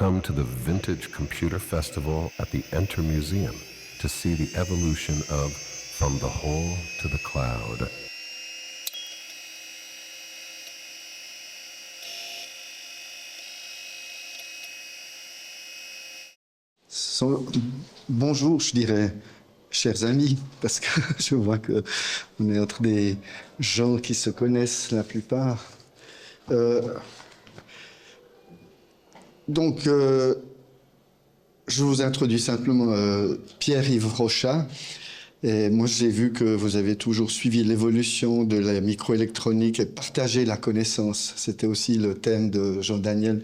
come to the Vintage Computer Festival at the Enter Museum to see the evolution of From the Hole to the Cloud. Bonjour, je dirais, chers amis, parce que je vois qu'on est entre des gens qui se connaissent la plupart. Donc, je vous introduis simplement Pierre-Yves Rochat. Et moi, j'ai vu que vous avez toujours suivi l'évolution de la microélectronique et partagé la connaissance. C'était aussi le thème de Jean-Daniel,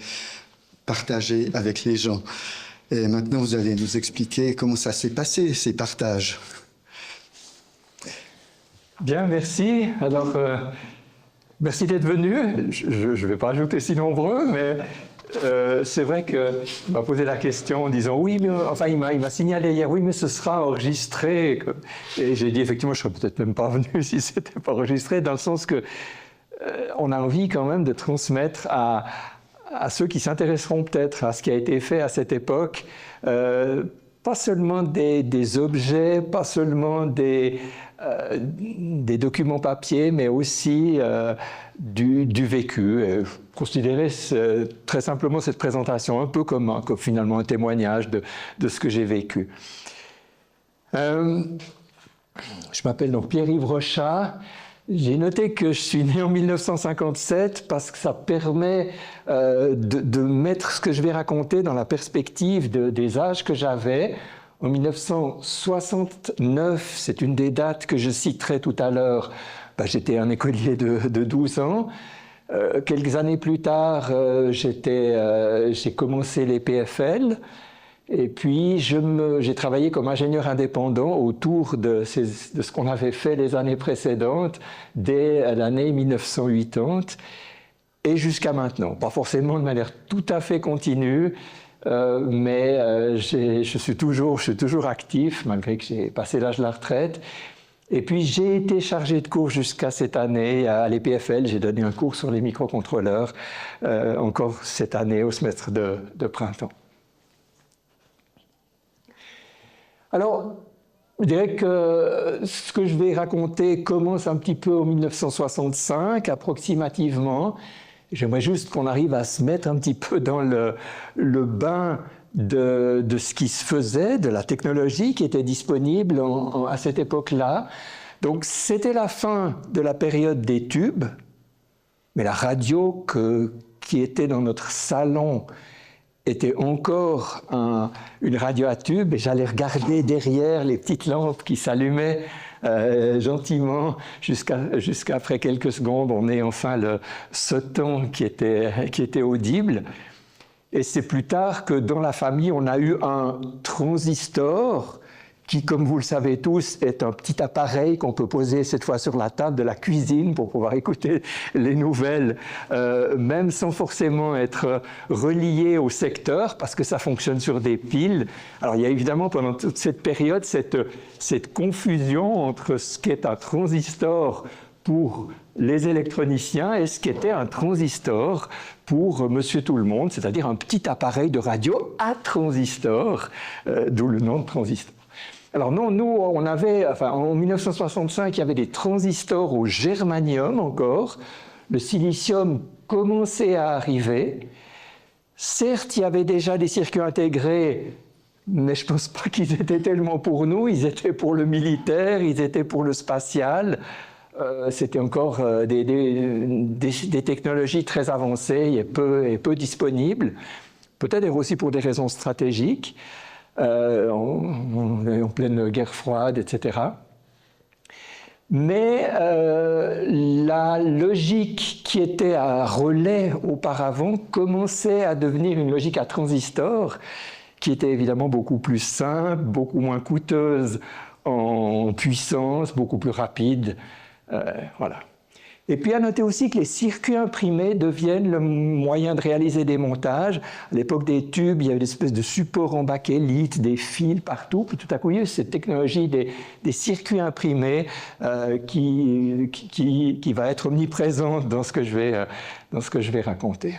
partager avec les gens. Et maintenant, vous allez nous expliquer comment ça s'est passé, ces partages. Bien, merci. Alors, merci d'être venu. Je ne vais pas ajouter si nombreux, mais c'est vrai qu'il m'a posé la question en disant « Oui, mais enfin, il m'a signalé hier, oui, mais ce sera enregistré. » Et j'ai dit « Effectivement, je ne serais peut-être même pas venu si ce n'était pas enregistré, dans le sens que on a envie quand même de transmettre à ceux qui s'intéresseront peut-être à ce qui a été fait à cette époque, pas seulement des objets, pas seulement des documents papier, mais aussi du vécu. Et je considérais très simplement cette présentation un peu comme finalement un témoignage de ce que j'ai vécu. Je m'appelle donc Pierre-Yves Rochat. J'ai noté que je suis né en 1957 parce que ça permet de mettre ce que je vais raconter dans la perspective des âges que j'avais. En 1969, c'est une des dates que je citerai tout à l'heure, j'étais un écolier de 12 ans. Quelques années plus tard, j'ai commencé les PFL. Et puis, j'ai travaillé comme ingénieur indépendant autour de ce qu'on avait fait les années précédentes, dès l'année 1980 et jusqu'à maintenant. Pas forcément de manière tout à fait continue, mais je suis toujours actif, malgré que j'ai passé l'âge de la retraite. Et puis, j'ai été chargé de cours jusqu'à cette année à l'EPFL. J'ai donné un cours sur les microcontrôleurs, encore cette année au semestre de printemps. Alors, je dirais que ce que je vais raconter commence un petit peu en 1965, approximativement. J'aimerais juste qu'on arrive à se mettre un petit peu dans le bain de ce qui se faisait, de la technologie qui était disponible à cette époque-là. Donc, c'était la fin de la période des tubes, mais la radio qui était dans notre salon était encore une radio à tube, et j'allais regarder derrière les petites lampes qui s'allumaient gentiment jusqu'après quelques secondes. On ait enfin ce ton qui était audible. Et c'est plus tard que dans la famille, on a eu un transistor qui, comme vous le savez tous, est un petit appareil qu'on peut poser cette fois sur la table de la cuisine pour pouvoir écouter les nouvelles, même sans forcément être relié au secteur, parce que ça fonctionne sur des piles. Alors il y a évidemment pendant toute cette période cette confusion entre ce qu'est un transistor pour les électroniciens et ce qu'était un transistor pour Monsieur Tout-le-Monde, c'est-à-dire un petit appareil de radio à transistor, d'où le nom de transistor. Alors non, nous, on avait, en 1965, il y avait des transistors au germanium encore. Le silicium commençait à arriver. Certes, il y avait déjà des circuits intégrés, mais je ne pense pas qu'ils étaient tellement pour nous. Ils étaient pour le militaire, ils étaient pour le spatial. C'était encore des technologies très avancées et peu disponibles. Peut-être aussi pour des raisons stratégiques. On est en pleine guerre froide, etc. Mais la logique qui était à relais auparavant commençait à devenir une logique à transistor, qui était évidemment beaucoup plus simple, beaucoup moins coûteuse en puissance, beaucoup plus rapide. Voilà. Et puis à noter aussi que les circuits imprimés deviennent le moyen de réaliser des montages. À l'époque des tubes, il y avait des espèces de supports en bakélite, des fils partout. Puis tout à coup, il y a eu cette technologie des circuits imprimés qui va être omniprésente dans ce que je vais raconter.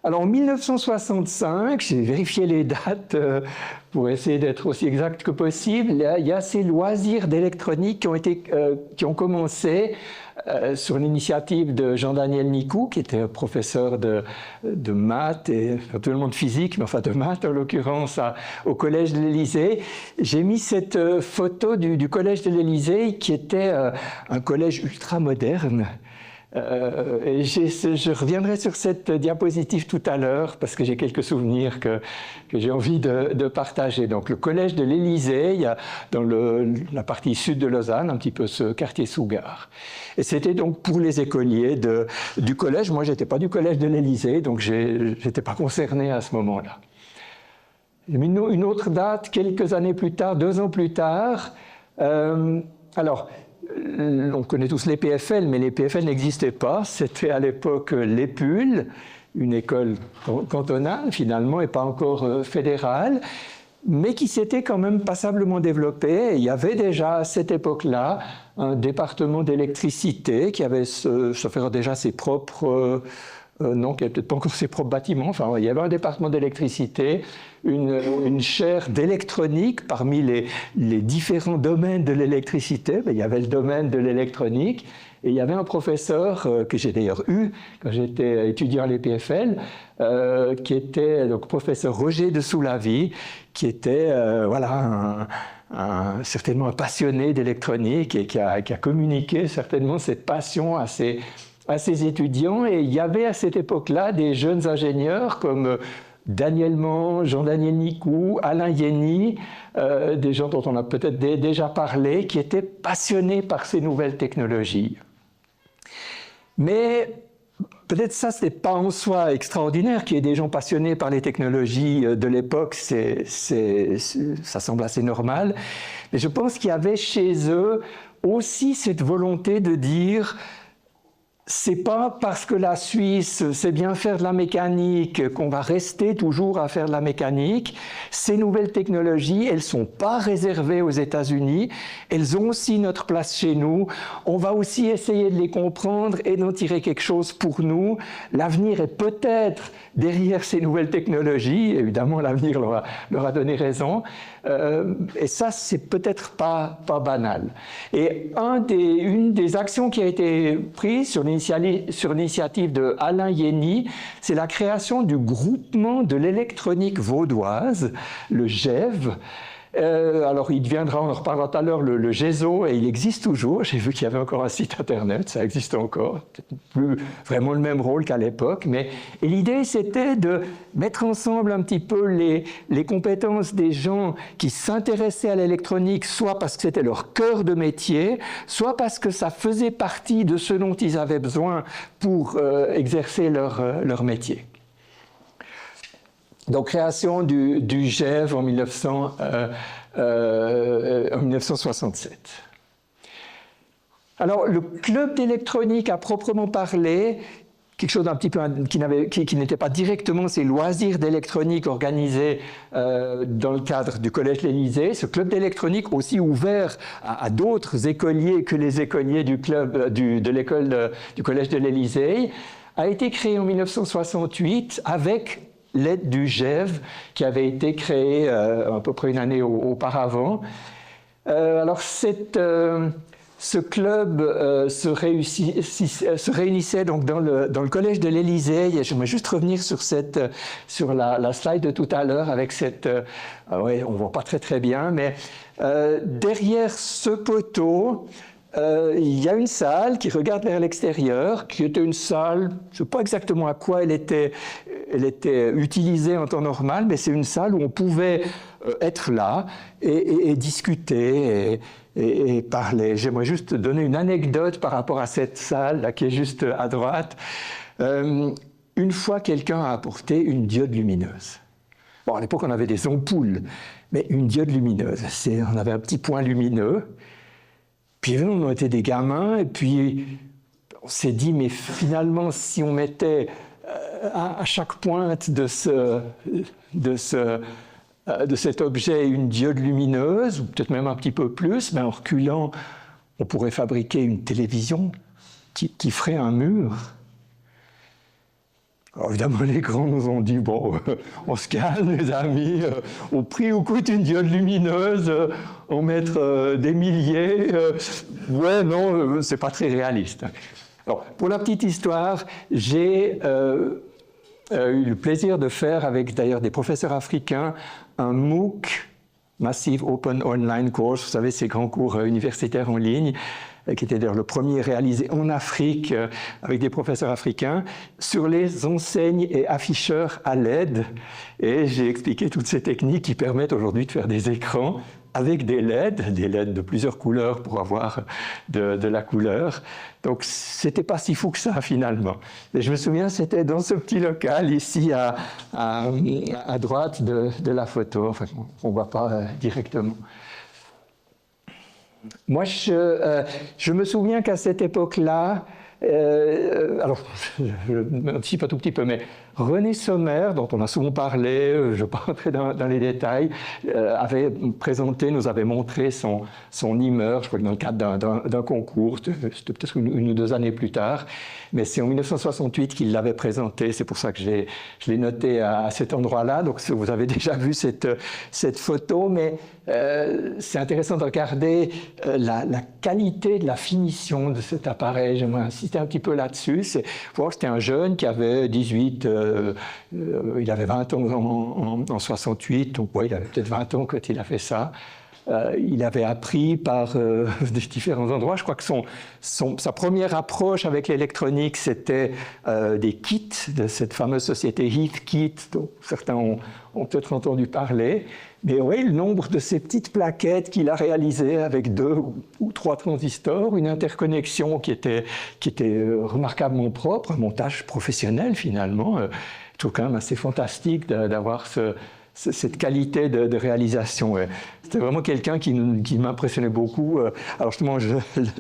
Alors en 1965, j'ai vérifié les dates pour essayer d'être aussi exact que possible, il y a ces loisirs d'électronique qui ont commencé sur l'initiative de Jean-Daniel Nicou, qui était professeur de maths, et tout le monde physique, mais enfin de maths en l'occurrence, au Collège de l'Élysée. J'ai mis cette photo du Collège de l'Élysée, qui était un collège ultra moderne. Et je reviendrai sur cette diapositive tout à l'heure parce que j'ai quelques souvenirs que j'ai envie de partager. Donc le collège de l'Élysée, il y a dans la partie sud de Lausanne, un petit peu ce quartier Sougar. Et c'était donc pour les écoliers du collège. Moi, j'étais pas du collège de l'Élysée, donc j'étais pas concerné à ce moment-là. J'ai mis une autre date, quelques années plus tard, 2 ans plus tard. Alors, on connaît tous les PFL, mais les PFL n'existaient pas. C'était à l'époque l'EPUL, une école cantonale finalement, et pas encore fédérale, mais qui s'était quand même passablement développée. Il y avait déjà à cette époque-là un département d'électricité qui avait déjà ses propres... non, qui n'avait peut-être pas encore ses propres bâtiments. Enfin, il y avait un département d'électricité, une chaire d'électronique parmi les différents domaines de l'électricité. Il y avait le domaine de l'électronique et il y avait un professeur que j'ai d'ailleurs eu quand j'étais étudiant à l'EPFL, qui était donc professeur Roger de Soulavie, qui était certainement un passionné d'électronique et qui a communiqué certainement cette passion à ses étudiants. Et il y avait à cette époque-là des jeunes ingénieurs comme Daniel Mange, Jean-Daniel Nicou, Alain Yenny, des gens dont on a peut-être déjà parlé, qui étaient passionnés par ces nouvelles technologies. Mais peut-être ça, ce n'est pas en soi extraordinaire qu'il y ait des gens passionnés par les technologies de l'époque, ça semble assez normal. Mais je pense qu'il y avait chez eux aussi cette volonté de dire... C'est pas parce que la Suisse sait bien faire de la mécanique qu'on va rester toujours à faire de la mécanique. Ces nouvelles technologies, elles sont pas réservées aux États-Unis. Elles ont aussi notre place chez nous. On va aussi essayer de les comprendre et d'en tirer quelque chose pour nous. L'avenir est peut-être derrière ces nouvelles technologies. Évidemment, l'avenir leur a donné raison. Et ça, c'est peut-être pas banal. Et une des actions qui a été prise sur l'initiative de Alain Yenny, c'est la création du groupement de l'électronique vaudoise, le GEV. Alors il deviendra, on en reparlera tout à l'heure, le GESO, et il existe toujours. J'ai vu qu'il y avait encore un site internet, ça existe encore, peut-être plus vraiment le même rôle qu'à l'époque. Et l'idée, c'était de mettre ensemble un petit peu les compétences des gens qui s'intéressaient à l'électronique, soit parce que c'était leur cœur de métier, soit parce que ça faisait partie de ce dont ils avaient besoin pour exercer leur métier. Donc, création du GEV en 1967. Alors, le club d'électronique à proprement parler, quelque chose d'un petit peu qui n'était pas directement ces loisirs d'électronique organisés dans le cadre du Collège de l'Élysée. Ce club d'électronique aussi ouvert à d'autres écoliers que les écoliers du club de l'école du Collège de l'Élysée a été créé en 1968 avec l'aide du GEV qui avait été créé à peu près une année auparavant. Alors ce club se réunissait donc dans le Collège de l'Élysée. J'aimerais juste revenir sur la slide de tout à l'heure avec cette... ouais, on ne voit pas très bien, mais derrière ce poteau, il y a une salle qui regarde vers l'extérieur, qui était une salle, je ne sais pas exactement à quoi elle était utilisée en temps normal, mais c'est une salle où on pouvait être là et discuter et parler. J'aimerais juste donner une anecdote par rapport à cette salle là, qui est juste à droite. Une fois, quelqu'un a apporté une diode lumineuse. Bon, à l'époque, on avait des ampoules, mais une diode lumineuse. On avait un petit point lumineux. Puis on était des gamins, et puis on s'est dit, mais finalement, si on mettait à chaque pointe de cet objet une diode lumineuse, ou peut-être même un petit peu plus, mais en reculant, on pourrait fabriquer une télévision qui ferait un mur. Alors évidemment, les grands nous ont dit, bon, on se calme les amis, au prix où coûte une diode lumineuse, en mettre des milliers, ouais, non, c'est pas très réaliste. Alors, pour la petite histoire, j'ai eu le plaisir de faire avec d'ailleurs des professeurs africains un MOOC, Massive Open Online Course, vous savez, ces grands cours universitaires en ligne, qui était d'ailleurs le premier réalisé en Afrique avec des professeurs africains, sur les enseignes et afficheurs à LED. Et j'ai expliqué toutes ces techniques qui permettent aujourd'hui de faire des écrans avec des LED de plusieurs couleurs pour avoir de la couleur. Donc, c'était pas si fou que ça, finalement. Et je me souviens, c'était dans ce petit local, ici, à droite de la photo. Enfin, on ne voit pas directement. Moi, je me souviens qu'à cette époque-là, alors, je m'anticipe un tout petit peu, mais René Sommer, dont on a souvent parlé, je ne vais pas rentrer dans les détails, avait présenté, nous avait montré son Imer, je crois que dans le cadre d'un concours, c'était peut-être une ou deux années plus tard, mais c'est en 1968 qu'il l'avait présenté, c'est pour ça que je l'ai noté à cet endroit-là. Donc vous avez déjà vu cette photo, mais c'est intéressant de regarder la qualité de la finition de cet appareil. J'aimerais insister un petit peu là-dessus. C'était un jeune qui avait 18, il avait 20 ans en 68, donc ouais, il avait peut-être 20 ans quand il a fait ça. Il avait appris par des différents endroits. Je crois que sa première approche avec l'électronique, c'était des kits de cette fameuse société Heathkit, dont certains ont peut-être entendu parler. Mais oui, le nombre de ces petites plaquettes qu'il a réalisées avec 2 ou 3 transistors, une interconnexion qui était remarquablement propre, un montage professionnel finalement, je trouve quand même assez fantastique d'avoir cette qualité de réalisation. Ouais. C'était vraiment quelqu'un qui m'impressionnait beaucoup. Alors justement,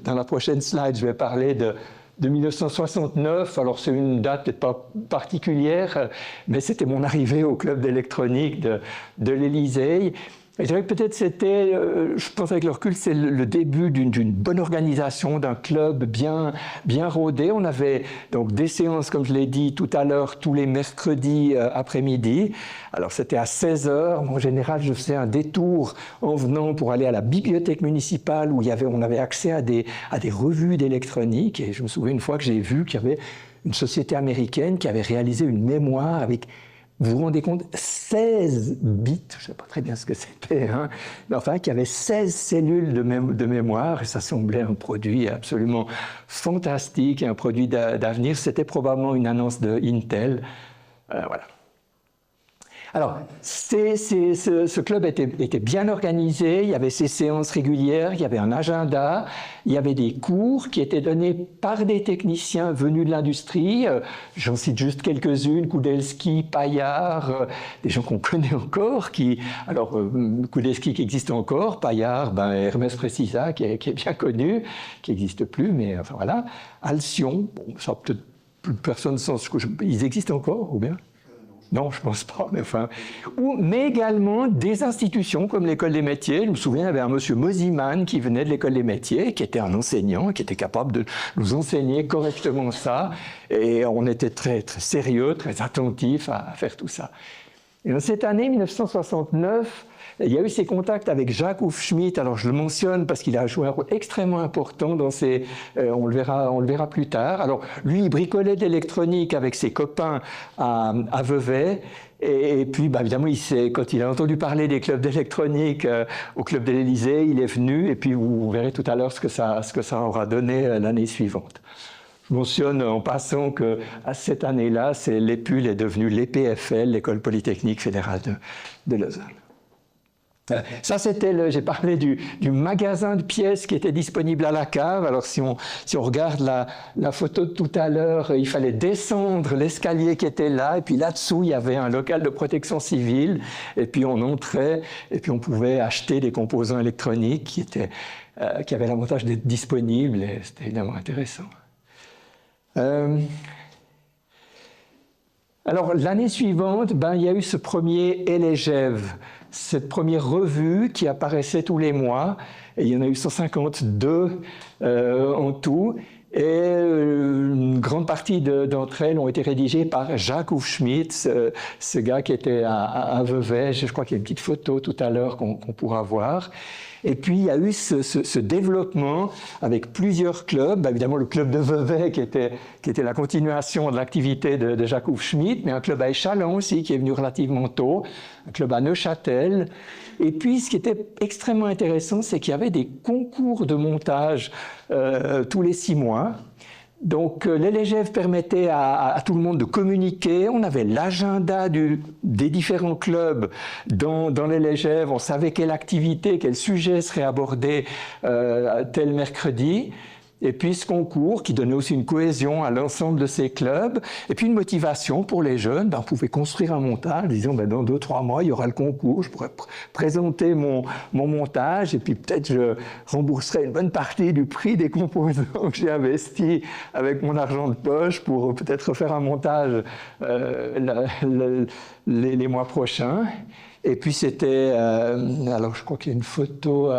dans la prochaine slide, je vais parler de 1969. Alors c'est une date peut-être pas particulière, mais c'était mon arrivée au club d'électronique de l'Élysée. Et je dirais que peut-être c'était, je pense avec le recul, c'est le début d'une bonne organisation, d'un club bien rodé. On avait donc des séances, comme je l'ai dit tout à l'heure, tous les mercredis après-midi. Alors c'était à 16h. En général, je faisais un détour en venant pour aller à la bibliothèque municipale où on avait accès à des revues d'électronique. Et je me souviens une fois que j'ai vu qu'il y avait une société américaine qui avait réalisé une mémoire avec... Vous vous rendez compte, 16 bits, je ne sais pas très bien ce que c'était, hein, mais enfin, qu'il y avait 16 cellules de mémoire, et ça semblait un produit absolument fantastique, un produit d'avenir. C'était probablement une annonce de Intel. Voilà. Alors, ce club était bien organisé, il y avait ses séances régulières, il y avait un agenda, il y avait des cours qui étaient donnés par des techniciens venus de l'industrie. J'en cite juste quelques-unes, Kudelski, Payard, des gens qu'on connaît encore, Kudelski qui existe encore, Payard, Hermès Precisa qui est bien connu, qui n'existe plus, mais enfin voilà. Alcyon, bon, ça peut-être plus personne sens, ils existent encore, ou bien ? Non, je ne pense pas, mais également des institutions comme l'École des métiers. Je me souviens, il y avait un monsieur Mosiman qui venait de l'École des métiers, qui était un enseignant, qui était capable de nous enseigner correctement ça. Et on était très, très sérieux, très attentifs à faire tout ça. Et dans cette année 1969, il y a eu ces contacts avec Jacques Hufschmidt. Alors je le mentionne parce qu'il a joué un rôle extrêmement important dans on le verra plus tard. Alors lui, il bricolait de l'électronique avec ses copains à Vevey. Et puis, évidemment, quand il a entendu parler des clubs d'électronique au club de l'Élysée, il est venu. Et puis, vous verrez tout à l'heure ce que ça aura donné l'année suivante. Je mentionne en passant qu'à cette année-là, l'EPUL est devenu l'EPFL, l'École Polytechnique Fédérale de Lausanne. Ça, j'ai parlé du magasin de pièces qui était disponible à la cave. Alors, si on regarde la photo de tout à l'heure, il fallait descendre l'escalier qui était là, et puis là-dessous, il y avait un local de protection civile, et puis on entrait, et puis on pouvait acheter des composants électroniques qui avaient l'avantage d'être disponibles, et c'était évidemment intéressant. Alors, l'année suivante, il y a eu ce premier Elegev, cette première revue qui apparaissait tous les mois, et il y en a eu 152 en tout. Et une grande partie d'entre elles ont été rédigées par Jacques Hufschmidt, ce gars qui était à Vevey. Je crois qu'il y a une petite photo tout à l'heure qu'on pourra voir. Et puis, il y a eu ce développement avec plusieurs clubs. Évidemment, le club de Vevey, qui était la continuation de l'activité de Jacques Hufschmidt, mais un club à Échallens aussi, qui est venu relativement tôt, un club à Neuchâtel. Et puis, ce qui était extrêmement intéressant, c'est qu'il y avait des concours de montage tous les 6 mois. Donc, les LGF permettaient à tout le monde de communiquer. On avait l'agenda des différents clubs dans les LGF. On savait quelle activité, quel sujet serait abordé tel mercredi. Et puis ce concours qui donnait aussi une cohésion à l'ensemble de ces clubs, et puis une motivation pour les jeunes. On pouvait construire un montage, disons dans 2-3 mois il y aura le concours, je pourrais présenter mon montage, et puis peut-être je rembourserai une bonne partie du prix des composants que j'ai investis avec mon argent de poche pour peut-être refaire un montage les mois prochains. Et puis c'était, alors je crois qu'il y a une photo,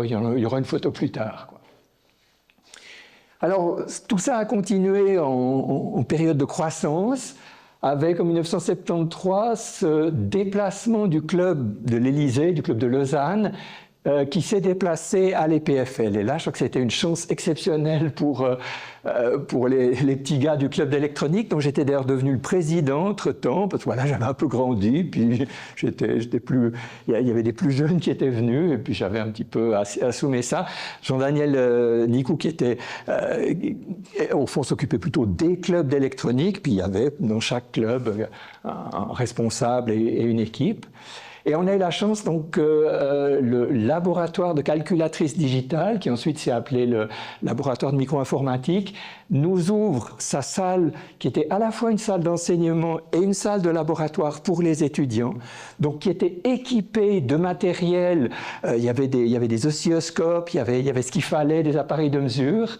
il y aura une photo plus tard, quoi. Alors, tout ça a continué en période de croissance, avec en 1973 ce déplacement du club de l'Élysée, du club de Lausanne, qui s'est déplacé à l'EPFL. Et là, je crois que c'était une chance exceptionnelle pour les petits gars du club d'électronique, dont j'étais d'ailleurs devenu le président entre-temps, parce que voilà, j'avais un peu grandi, puis j'étais plus... Il y avait des plus jeunes qui étaient venus, et puis j'avais un petit peu assumé ça. Jean-Daniel Nicou, qui était, au fond, s'occupait plutôt des clubs d'électronique, puis il y avait dans chaque club un responsable et une équipe. Et on a eu la chance, donc, le laboratoire de calculatrice digitale, qui ensuite s'est appelé le laboratoire de micro-informatique, nous ouvre sa salle, qui était à la fois une salle d'enseignement et une salle de laboratoire pour les étudiants, donc qui était équipée de matériel. Il y avait des oscilloscopes, il y avait ce qu'il fallait, des appareils de mesure.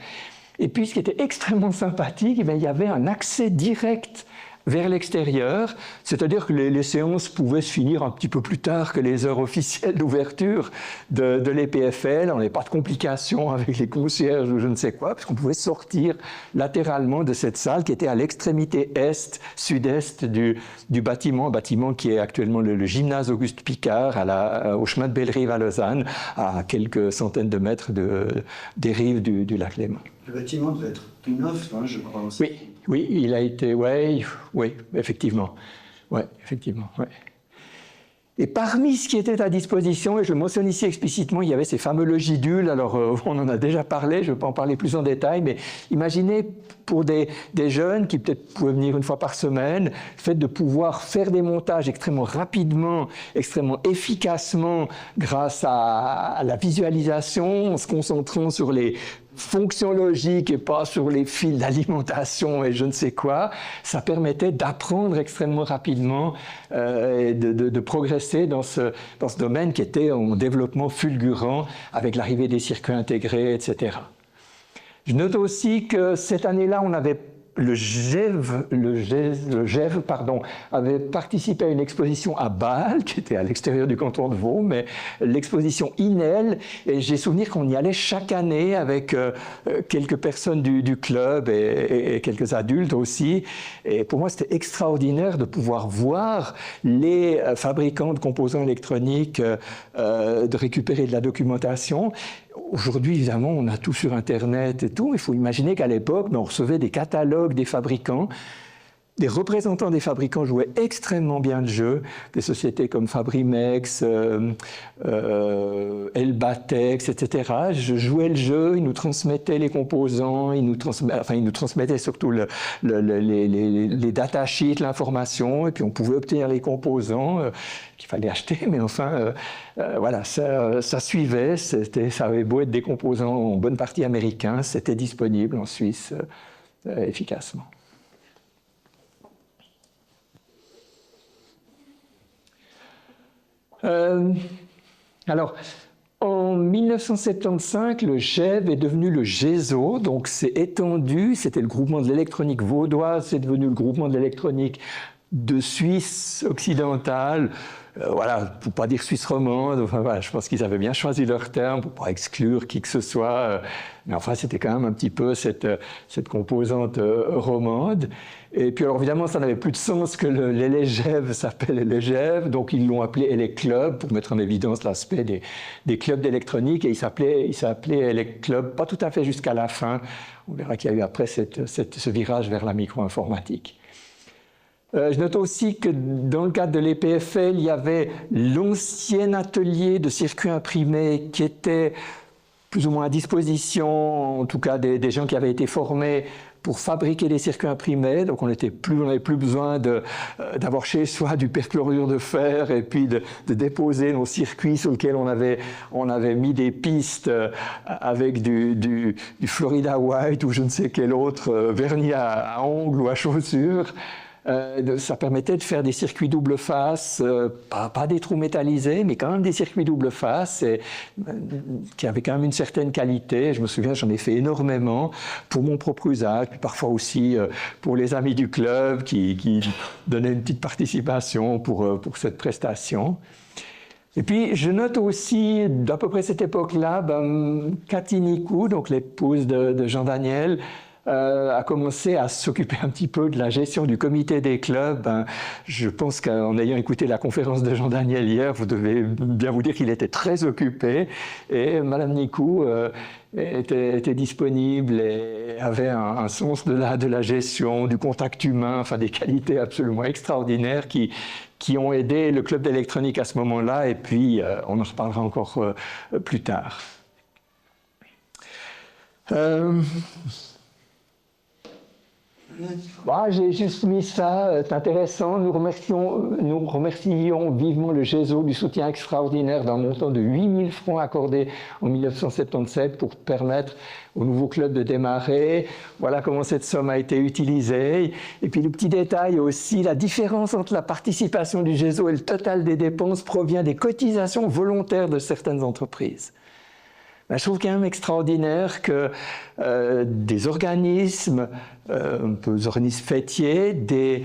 Et puis, ce qui était extrêmement sympathique, il y avait un accès direct vers l'extérieur, c'est-à-dire que les séances pouvaient se finir un petit peu plus tard que les heures officielles d'ouverture de l'EPFL. On n'avait pas de complications avec les concierges ou je ne sais quoi, puisqu'on pouvait sortir latéralement de cette salle qui était à l'extrémité sud-est du bâtiment, un bâtiment qui est actuellement le gymnase Auguste Picard au chemin de Bellerive à Lausanne, à quelques centaines de mètres des rives du lac Léman. Le bâtiment devait être tout neuf, hein, je crois aussi. Oui, il a été, oui, effectivement. Ouais. Et parmi ce qui était à disposition, et je le mentionne ici explicitement, il y avait ces fameux logidules. Alors, on en a déjà parlé, je ne vais pas en parler plus en détail, mais imaginez pour des jeunes qui peut-être pouvaient venir une fois par semaine, le fait de pouvoir faire des montages extrêmement rapidement, extrêmement efficacement, grâce à la visualisation, en se concentrant sur les fonctions logiques et pas sur les fils d'alimentation et je ne sais quoi, ça permettait d'apprendre extrêmement rapidement et de progresser dans ce domaine qui était en développement fulgurant avec l'arrivée des circuits intégrés, etc. Je note aussi que cette année-là, on avait le GEV avait participé à une exposition à Bâle, qui était à l'extérieur du canton de Vaud, mais l'exposition INEL, et j'ai souvenir qu'on y allait chaque année avec quelques personnes du club et quelques adultes aussi. Et pour moi, c'était extraordinaire de pouvoir voir les fabricants de composants électroniques de récupérer de la documentation. Aujourd'hui, évidemment, on a tout sur Internet et tout. Il faut imaginer qu'à l'époque, on recevait des catalogues des fabricants. Les représentants des fabricants jouaient extrêmement bien le jeu. Des sociétés comme Fabrimex, Elbatex, etc. Je jouais le jeu, ils nous transmettaient les composants, ils nous transmettaient surtout les datasheets, l'information, et puis on pouvait obtenir les composants qu'il fallait acheter, mais enfin, voilà, ça suivait. Ça avait beau être des composants en bonne partie américains, c'était disponible en Suisse efficacement. Alors, en 1975, le GEV est devenu le GESO, donc c'est étendu, c'était le groupement de l'électronique vaudoise, c'est devenu le groupement de l'électronique de Suisse occidentale, voilà, pour pas dire Suisse romande, enfin voilà, je pense qu'ils avaient bien choisi leur terme pour pas exclure qui que ce soit, mais enfin c'était quand même un petit peu cette composante romande. Et puis alors évidemment ça n'avait plus de sens que l'Élégève s'appelle Élégève, donc ils l'ont appelé Éleclub pour mettre en évidence l'aspect des clubs d'électronique, et il s'appelait Éleclub, pas tout à fait jusqu'à la fin. On verra qu'il y a eu après ce virage vers la micro-informatique. Je note aussi que dans le cadre de l'EPFL, il y avait l'ancien atelier de circuits imprimés qui était plus ou moins à disposition, en tout cas des gens qui avaient été formés pour fabriquer des circuits imprimés. Donc on n'avait plus besoin d'avoir chez soi du perchlorure de fer et puis de déposer nos circuits sur lesquels on avait mis des pistes avec du Florida White ou je ne sais quel autre vernis à ongles ou à chaussures. Ça permettait de faire des circuits double face, pas des trous métallisés, mais quand même des circuits double face qui avaient quand même une certaine qualité. Je me souviens, j'en ai fait énormément pour mon propre usage, puis parfois aussi pour les amis du club qui donnaient une petite participation pour cette prestation. Et puis, je note aussi, d'à peu près cette époque-là, Cathy Nicou, donc l'épouse de Jean Daniel, a commencé à s'occuper un petit peu de la gestion du comité des clubs. Je pense qu'en ayant écouté la conférence de Jean Daniel hier, vous devez bien vous dire qu'il était très occupé. Et Madame Nicou était disponible et avait un sens de la gestion, du contact humain, enfin des qualités absolument extraordinaires qui ont aidé le club d'électronique à ce moment-là. Et puis, on en reparlera encore plus tard. J'ai juste mis ça, c'est intéressant. Nous remercions vivement le GESO du soutien extraordinaire d'un montant de 8 000 francs accordé en 1977 pour permettre au nouveau club de démarrer. Voilà comment cette somme a été utilisée. Et puis le petit détail aussi, la différence entre la participation du GESO et le total des dépenses provient des cotisations volontaires de certaines entreprises. Je trouve quand même extraordinaire que des organismes, un peu des organismes fêtiers, des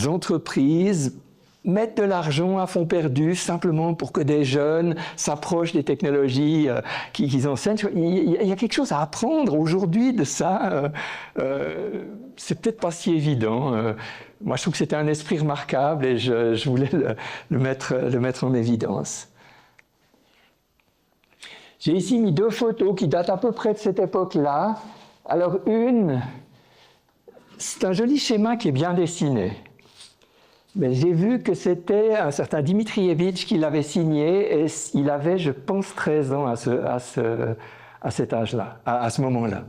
entreprises mettent de l'argent à fond perdu simplement pour que des jeunes s'approchent des technologies qu'ils enseignent. Il y a quelque chose à apprendre aujourd'hui de ça. C'est peut-être pas si évident. Moi, je trouve que c'était un esprit remarquable et je voulais le mettre en évidence. J'ai ici mis deux photos qui datent à peu près de cette époque-là. Alors c'est un joli schéma qui est bien dessiné. Mais j'ai vu que c'était un certain Dmitrievitch qui l'avait signé et il avait, je pense, 13 ans à cet âge-là, à ce moment-là.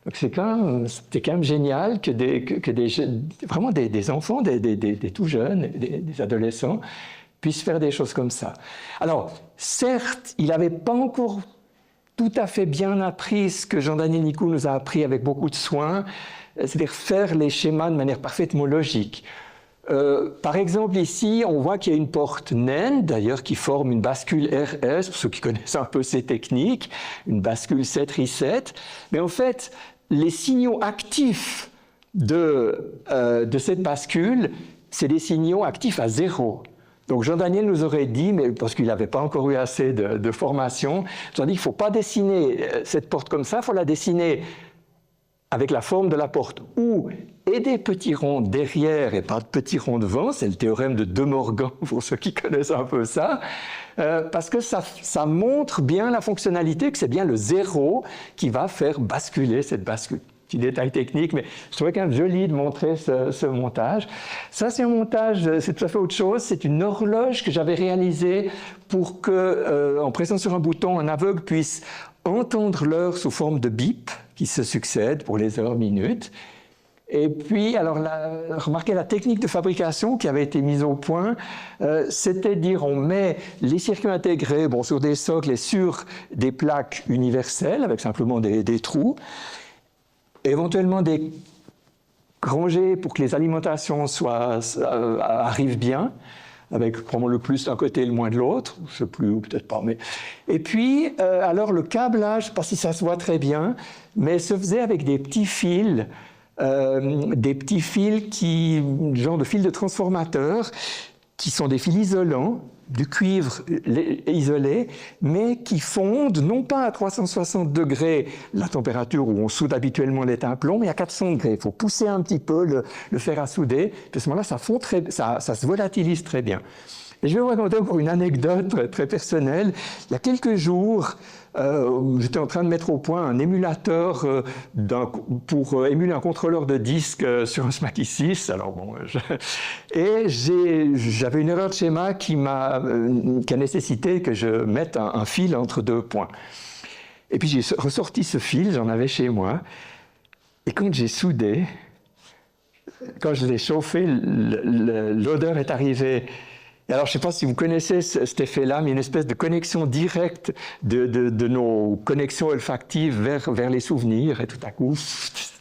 Donc c'était quand même génial que vraiment des enfants, des tout jeunes, des adolescents, puissent faire des choses comme ça. Alors, certes, il n'avait pas encore tout à fait bien appris ce que Jean-Daniel Nicou nous a appris avec beaucoup de soin, c'est-à-dire faire les schémas de manière parfaitement logique. Par exemple, ici, on voit qu'il y a une porte naine, d'ailleurs, qui forme une bascule RS, pour ceux qui connaissent un peu ces techniques, une bascule 7-reset. Mais en fait, les signaux actifs de cette bascule, c'est des signaux actifs à 0. Donc Jean-Daniel nous aurait dit, mais parce qu'il n'avait pas encore eu assez de formation, il nous a dit qu'il ne faut pas dessiner cette porte comme ça, il faut la dessiner avec la forme de la porte où et des petits ronds derrière et pas de petits ronds devant, c'est le théorème de De Morgan pour ceux qui connaissent un peu ça, parce que ça montre bien la fonctionnalité, que c'est bien le 0 qui va faire basculer cette bascule. Petit détail technique, mais je trouvais quand même joli de montrer ce montage. Ça, c'est un montage, c'est tout à fait autre chose. C'est une horloge que j'avais réalisée pour que, en pressant sur un bouton, un aveugle puisse entendre l'heure sous forme de bip qui se succèdent pour les heures, minutes. Et puis, alors, remarquez la technique de fabrication qui avait été mise au point, c'était de dire on met les circuits intégrés sur des socles et sur des plaques universelles avec simplement des trous. Éventuellement des rangées pour que les alimentations arrivent bien, avec probablement le plus d'un côté et le moins de l'autre, je ne sais plus, ou peut-être pas. Mais... Et puis, alors le câblage, je ne sais pas si ça se voit très bien, mais se faisait avec des petits fils des petits fils genre de fils de transformateur, qui sont des fils isolants, du cuivre isolé, mais qui fondent non pas à 360 degrés, la température où on soude habituellement les tymplons, mais à 400 degrés. Il faut pousser un petit peu le fer à souder, puis à ce moment-là, ça se volatilise très bien. Et je vais vous raconter encore une anecdote très, très personnelle. Il y a quelques jours, j'étais en train de mettre au point un émulateur pour émuler un contrôleur de disque sur un SMACI 6. Alors bon, j'avais une erreur de schéma qui a nécessité que je mette un fil entre deux points. Et puis j'ai ressorti ce fil, j'en avais chez moi. Et quand j'ai soudé, quand je l'ai chauffé, l'odeur est arrivée. Et alors, je ne sais pas si vous connaissez cet effet-là, mais une espèce de connexion directe de nos connexions olfactives vers les souvenirs. Et tout à coup,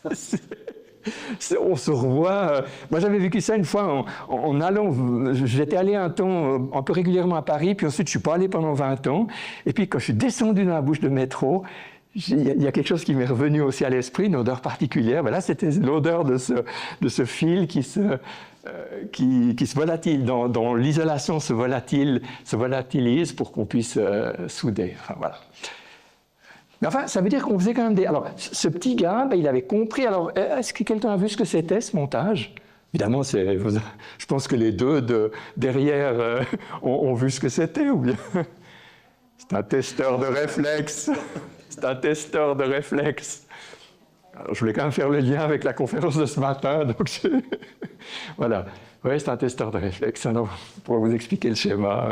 on se revoit. Moi, j'avais vécu ça une fois en allant. J'étais allé un temps un peu régulièrement à Paris, puis ensuite, je ne suis pas allé pendant 20 ans. Et puis, quand je suis descendu dans la bouche de métro, il y a quelque chose qui m'est revenu aussi à l'esprit, une odeur particulière. Ben là, c'était l'odeur de ce fil qui se volatilise, dont l'isolation se volatilise pour qu'on puisse souder. Enfin, voilà. Mais enfin, ça veut dire qu'on faisait quand même des... Alors, ce petit gars, ben, il avait compris. Alors, est-ce que quelqu'un a vu ce que c'était, ce montage? Évidemment, je pense que les deux derrière ont vu ce que c'était, ou bien... C'est un testeur de réflexe. C'est un testeur de réflexe. Alors, je voulais quand même faire le lien avec la conférence de ce matin, donc voilà. Oui, c'est un testeur de réflexe. Alors, je pourrais vous expliquer le schéma,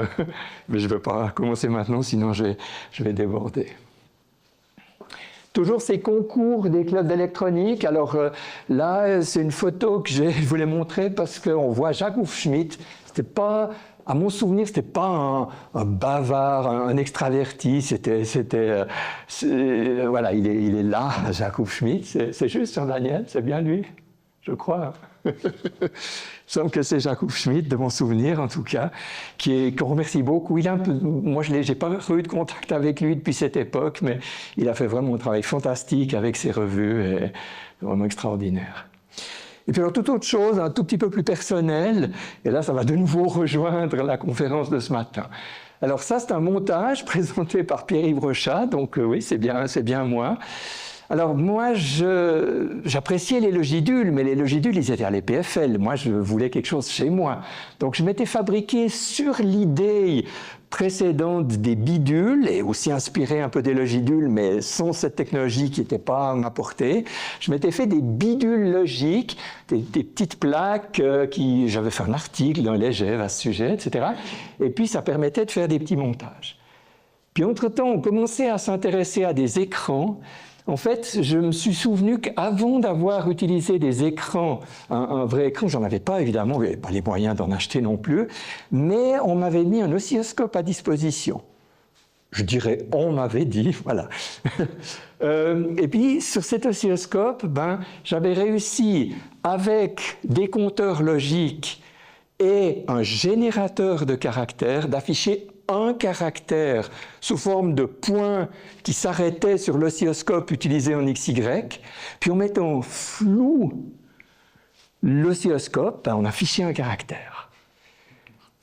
mais je ne veux pas commencer maintenant, sinon je vais déborder. Toujours ces concours des clubs d'électronique. Alors là, c'est une photo que je voulais montrer parce qu'on voit Jacques Hufschmidt. C'était pas... À mon souvenir, c'était pas un bavard, un extraverti. Voilà, il est là, Jacques Hufschmidt. C'est juste, Jean-Daniel, c'est bien lui, je crois. Il me semble que c'est Jacques Hufschmidt, de mon souvenir en tout cas, qu'on remercie beaucoup. Moi, je n'ai pas eu de contact avec lui depuis cette époque, mais il a fait vraiment un travail fantastique avec ses revues, et vraiment extraordinaire. Et puis alors, toute autre chose, un tout petit peu plus personnel, et là, ça va de nouveau rejoindre la conférence de ce matin. Alors ça, c'est un montage présenté par Pierre-Yves Rochat, donc oui, c'est bien moi. Alors moi, j'appréciais les logidules, mais les logidules, ils étaient à l'EPFL. Moi, je voulais quelque chose chez moi. Donc je m'étais fabriqué sur l'idée précédente des bidules, et aussi inspiré un peu des logidules, mais sans cette technologie qui n'était pas à ma portée. Je m'étais fait des bidules logiques, des petites plaques j'avais fait un article dans l'EGEV à ce sujet, etc. Et puis ça permettait de faire des petits montages. Puis entre-temps, on commençait à s'intéresser à des écrans. En fait, je me suis souvenu qu'avant d'avoir utilisé des écrans, un vrai écran, j'en avais pas évidemment, j'avais pas les moyens d'en acheter non plus, mais on m'avait mis un oscilloscope à disposition. Je dirais, on m'avait dit, voilà. Et puis, sur cet oscilloscope, j'avais réussi, avec des compteurs logiques et un générateur de caractères, d'afficher un caractère sous forme de point qui s'arrêtait sur l'oscilloscope utilisé en XY, puis en mettant flou l'oscilloscope, on affichait un caractère.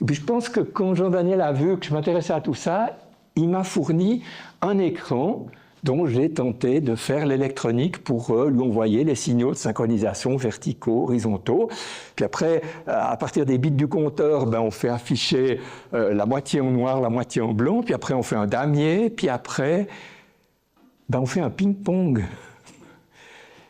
Et puis je pense que quand Jean-Daniel a vu que je m'intéressais à tout ça, il m'a fourni un écran dont j'ai tenté de faire l'électronique pour lui envoyer les signaux de synchronisation verticaux, horizontaux. Puis après, à partir des bits du compteur, on fait afficher la moitié en noir, la moitié en blanc, puis après on fait un damier, puis après, on fait un ping-pong.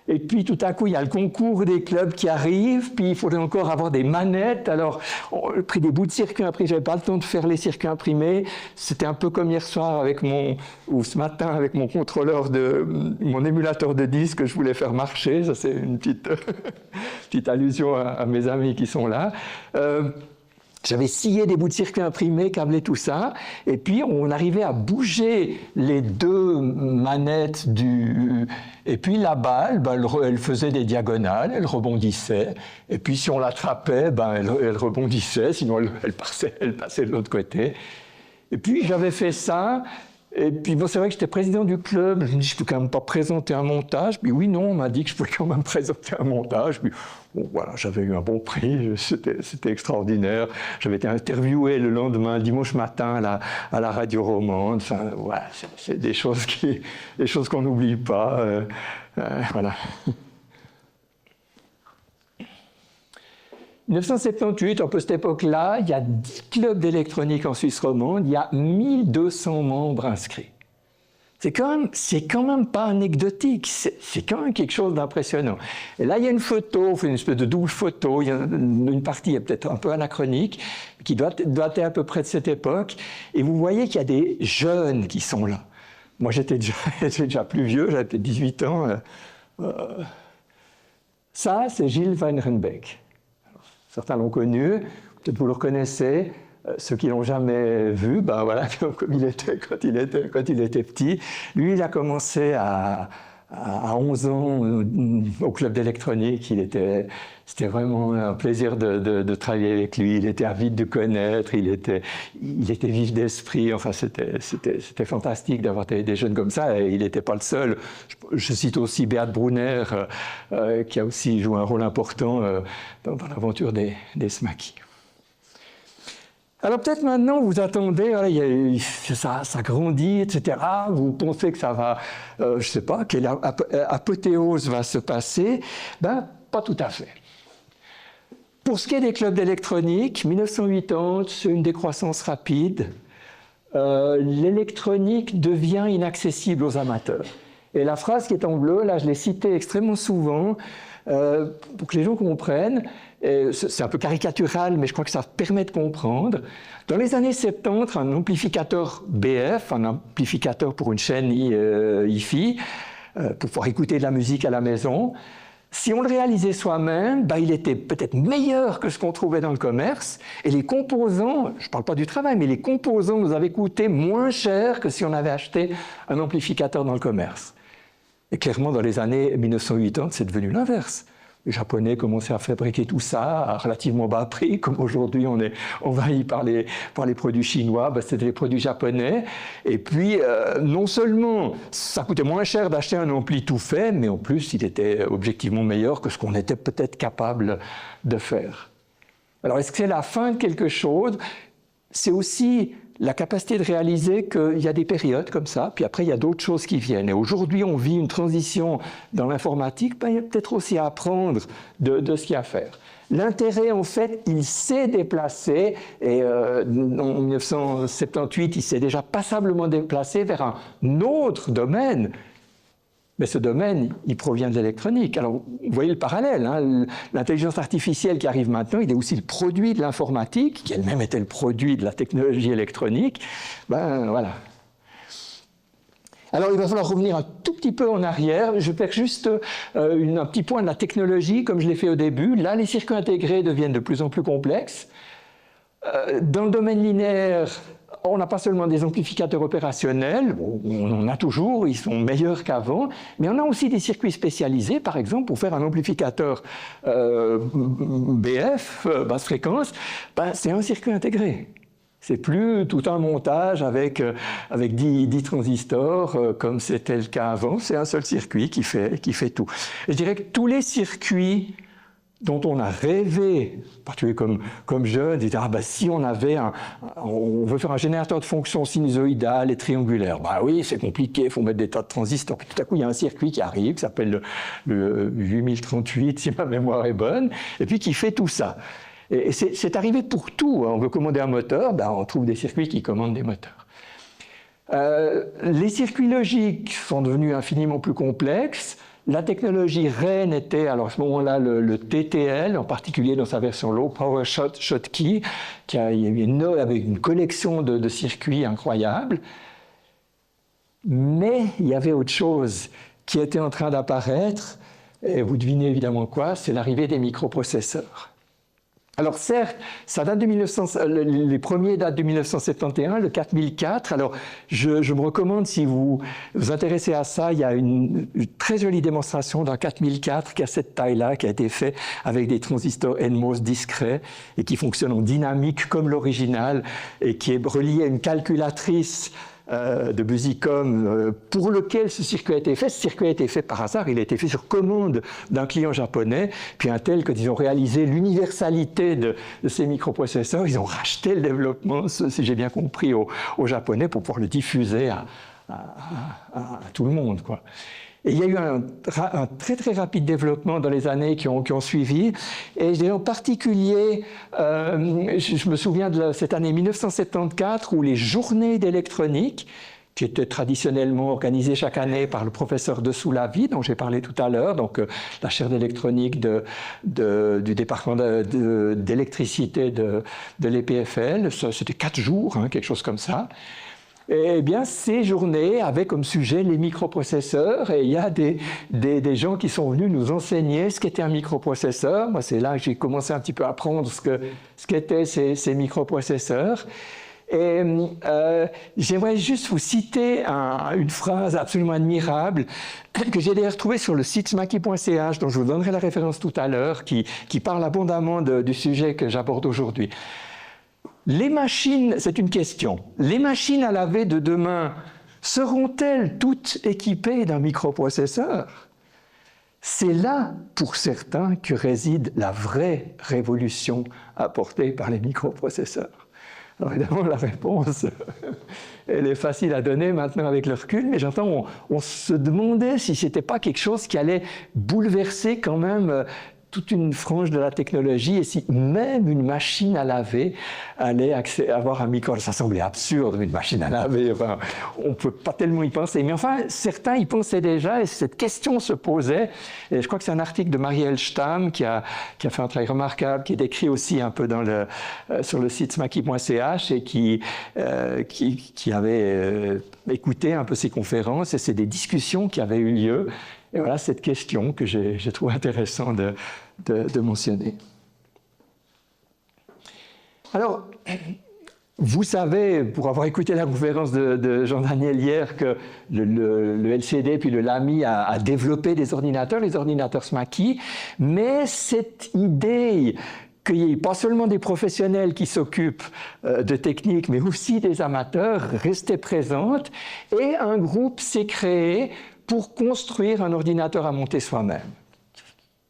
Et puis tout à coup, il y a le concours des clubs qui arrive, puis il faudrait encore avoir des manettes. Alors, on a pris des bouts de circuits imprimés, j'avais pas le temps de faire les circuits imprimés. C'était un peu comme hier soir ou ce matin avec mon contrôleur mon émulateur de disque que je voulais faire marcher. Ça, c'est une petite allusion à mes amis qui sont là. J'avais scié des bouts de circuit imprimés, câblé tout ça, et puis on arrivait à bouger les deux manettes et puis la balle, elle faisait des diagonales, elle rebondissait, et puis si on l'attrapait, elle rebondissait, sinon elle passait de l'autre côté. Et puis j'avais fait ça Et puis bon, c'est vrai que j'étais président du club, je me dis je peux quand même pas présenter un montage. Puis oui, non, on m'a dit que je pouvais quand même présenter un montage. Puis bon, voilà, j'avais eu un bon prix, c'était extraordinaire. J'avais été interviewé le lendemain, dimanche matin, à la radio romande. Enfin, voilà, c'est des choses qu'on n'oublie pas. Voilà. 1978, un peu cette époque-là, il y a 10 clubs d'électronique en Suisse romande, il y a 1200 membres inscrits. C'est quand même pas anecdotique, c'est quand même quelque chose d'impressionnant. Et là, il y a une photo, on fait une espèce de double photo, il y a une partie est peut-être un peu anachronique, qui doit être à peu près de cette époque, et vous voyez qu'il y a des jeunes qui sont là. Moi, j'étais déjà plus vieux, j'avais peut-être 18 ans. Ça, c'est Gilles Van Renbeck. Certains l'ont connu, peut-être vous le reconnaissez. Ceux qui l'ont jamais vu, ben voilà, comme il était quand il était petit. Lui, il a commencé à 11 ans au club d'électronique. C'était vraiment un plaisir de travailler avec lui. Il était avide de connaître, il était vif d'esprit. Enfin, c'était fantastique d'avoir des jeunes comme ça. Et il n'était pas le seul. Je cite aussi Beat Brunner, qui a aussi joué un rôle important dans l'aventure des Smaki. Alors peut-être maintenant vous attendez, ça grandit, etc. Vous pensez que ça va, je ne sais pas, quelle apothéose va se passer. Ben, pas tout à fait. Pour ce qui est des clubs d'électronique, 1980, c'est une décroissance rapide. L'électronique devient inaccessible aux amateurs. Et la phrase qui est en bleu, là je l'ai citée extrêmement souvent, pour que les gens comprennent, c'est un peu caricatural, mais je crois que ça permet de comprendre. Dans les années 70, un amplificateur BF, un amplificateur pour une chaîne hi-fi, pour pouvoir écouter de la musique à la maison, si on le réalisait soi-même, ben, il était peut-être meilleur que ce qu'on trouvait dans le commerce, et les composants, je ne parle pas du travail, mais les composants nous avaient coûté moins cher que si on avait acheté un amplificateur dans le commerce. Et clairement, dans les années 1980, c'est devenu l'inverse. Les Japonais commençaient à fabriquer tout ça à relativement bas prix, comme aujourd'hui on est envahi par les produits chinois, ben c'était les produits japonais. Et puis, non seulement ça coûtait moins cher d'acheter un ampli tout fait, mais en plus il était objectivement meilleur que ce qu'on était peut-être capable de faire. Alors, est-ce que c'est la fin de quelque chose? C'est aussi la capacité de réaliser qu'il y a des périodes comme ça, puis après il y a d'autres choses qui viennent. Et aujourd'hui, on vit une transition dans l'informatique, ben, il y a peut-être aussi à apprendre de ce qu'il y a à faire. L'intérêt, en fait, il s'est déplacé, et en 1978, il s'est déjà passablement déplacé vers un autre domaine. Mais ce domaine, il provient de l'électronique. Alors, vous voyez le parallèle, hein? L'intelligence artificielle qui arrive maintenant, il est aussi le produit de l'informatique, qui elle-même était le produit de la technologie électronique. Ben, voilà. Alors, il va falloir revenir un tout petit peu en arrière. Je vais faire juste un petit point de la technologie, comme je l'ai fait au début. Là, les circuits intégrés deviennent de plus en plus complexes. Dans le domaine linéaire, on n'a pas seulement des amplificateurs opérationnels, on en a toujours, ils sont meilleurs qu'avant, mais on a aussi des circuits spécialisés, par exemple, pour faire un amplificateur BF, basse fréquence, ben, c'est un circuit intégré. C'est plus tout un montage avec 10 transistors, comme c'était le cas avant, c'est un seul circuit qui fait tout. Et je dirais que tous les circuits dont on a rêvé, particulièrement comme jeune, si on avait on veut faire un générateur de fonctions sinusoïdales et triangulaires, bah oui, c'est compliqué, il faut mettre des tas de transistors. Puis tout à coup, il y a un circuit qui arrive, qui s'appelle le 8038, si ma mémoire est bonne, et puis qui fait tout ça. Et c'est arrivé pour tout. On veut commander un moteur, ben on trouve des circuits qui commandent des moteurs. Les circuits logiques sont devenus infiniment plus complexes. La technologie reine était, alors à ce moment-là, le TTL, en particulier dans sa version Low Power Schottky, avec une collection de circuits incroyables. Mais il y avait autre chose qui était en train d'apparaître, et vous devinez évidemment quoi, c'est l'arrivée des microprocesseurs. Alors certes, ça date de les premiers datent de 1971, le 4004. Alors je me recommande, si vous vous intéressez à ça, il y a une très jolie démonstration d'un 4004 qui a cette taille-là, qui a été fait avec des transistors NMOS discrets et qui fonctionne en dynamique comme l'original et qui est relié à une calculatrice de Busicom pour lequel ce circuit a été fait. Ce circuit a été fait par hasard, il a été fait sur commande d'un client japonais, puis Intel, quand ils ont réalisé l'universalité de ces microprocesseurs, ils ont racheté le développement, si j'ai bien compris, aux Japonais pour pouvoir le diffuser à tout le monde, quoi. Et il y a eu un très très rapide développement dans les années qui ont suivi. Et en particulier, je me souviens de cette année 1974 où les journées d'électronique, qui étaient traditionnellement organisées chaque année par le professeur de Soulavi, dont j'ai parlé tout à l'heure, donc la chaire d'électronique du département d'électricité de l'EPFL, c'était 4 jours, hein, quelque chose comme ça. Eh bien, ces journées avaient comme sujet les microprocesseurs, et il y a des gens qui sont venus nous enseigner ce qu'était un microprocesseur. Moi, c'est là que j'ai commencé un petit peu à apprendre ce qu'étaient ces microprocesseurs. Et j'aimerais juste vous citer une phrase absolument admirable que j'ai d'ailleurs trouvée sur le site smaki.ch, dont je vous donnerai la référence tout à l'heure, qui parle abondamment du sujet que j'aborde aujourd'hui. Les machines, c'est une question, les machines à laver de demain seront-elles toutes équipées d'un microprocesseur? C'est là, pour certains, que réside la vraie révolution apportée par les microprocesseurs. Alors évidemment, la réponse, elle est facile à donner maintenant avec le recul, mais j'entends, on se demandait si ce n'était pas quelque chose qui allait bouleverser quand même toute une frange de la technologie, et si même une machine à laver allait avoir un micro. Ça semblait absurde, une machine à laver, enfin, on ne peut pas tellement y penser. Mais enfin, certains y pensaient déjà, et cette question se posait. Et je crois que c'est un article de Marielle Stamm qui a fait un travail remarquable, qui est décrit aussi un peu sur le site smaki.ch, et qui avait écouté un peu ces conférences, et c'est des discussions qui avaient eu lieu. Et voilà cette question que j'ai trouvé intéressant de mentionner. Alors, vous savez, pour avoir écouté la conférence de Jean-Daniel hier, que le LCD puis le LAMI a développé des ordinateurs, les ordinateurs SMACI, mais cette idée qu'il n'y ait pas seulement des professionnels qui s'occupent de technique, mais aussi des amateurs, restait présente, et un groupe s'est créé pour construire un ordinateur à monter soi-même,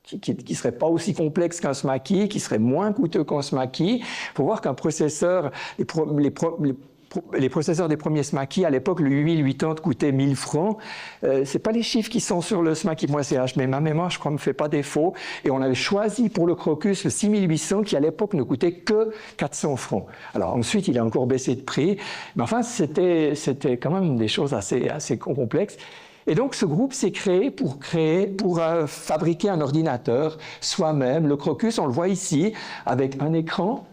qui ne serait pas aussi complexe qu'un SMACI, qui serait moins coûteux qu'un SMACI. Il faut voir qu'un processeur, les processeurs des premiers SMACI, à l'époque, le 8080 coûtait 1000 francs. Ce n'est pas les chiffres qui sont sur le smaki.ch, mais ma mémoire, je crois, ne me fait pas défaut. Et on avait choisi pour le Crocus le 6800, qui à l'époque ne coûtait que 400 francs. Alors ensuite, il a encore baissé de prix. Mais enfin, c'était quand même des choses assez complexes. Et donc, ce groupe s'est créé pour fabriquer un ordinateur soi-même. Le Crocus, on le voit ici, avec un écran,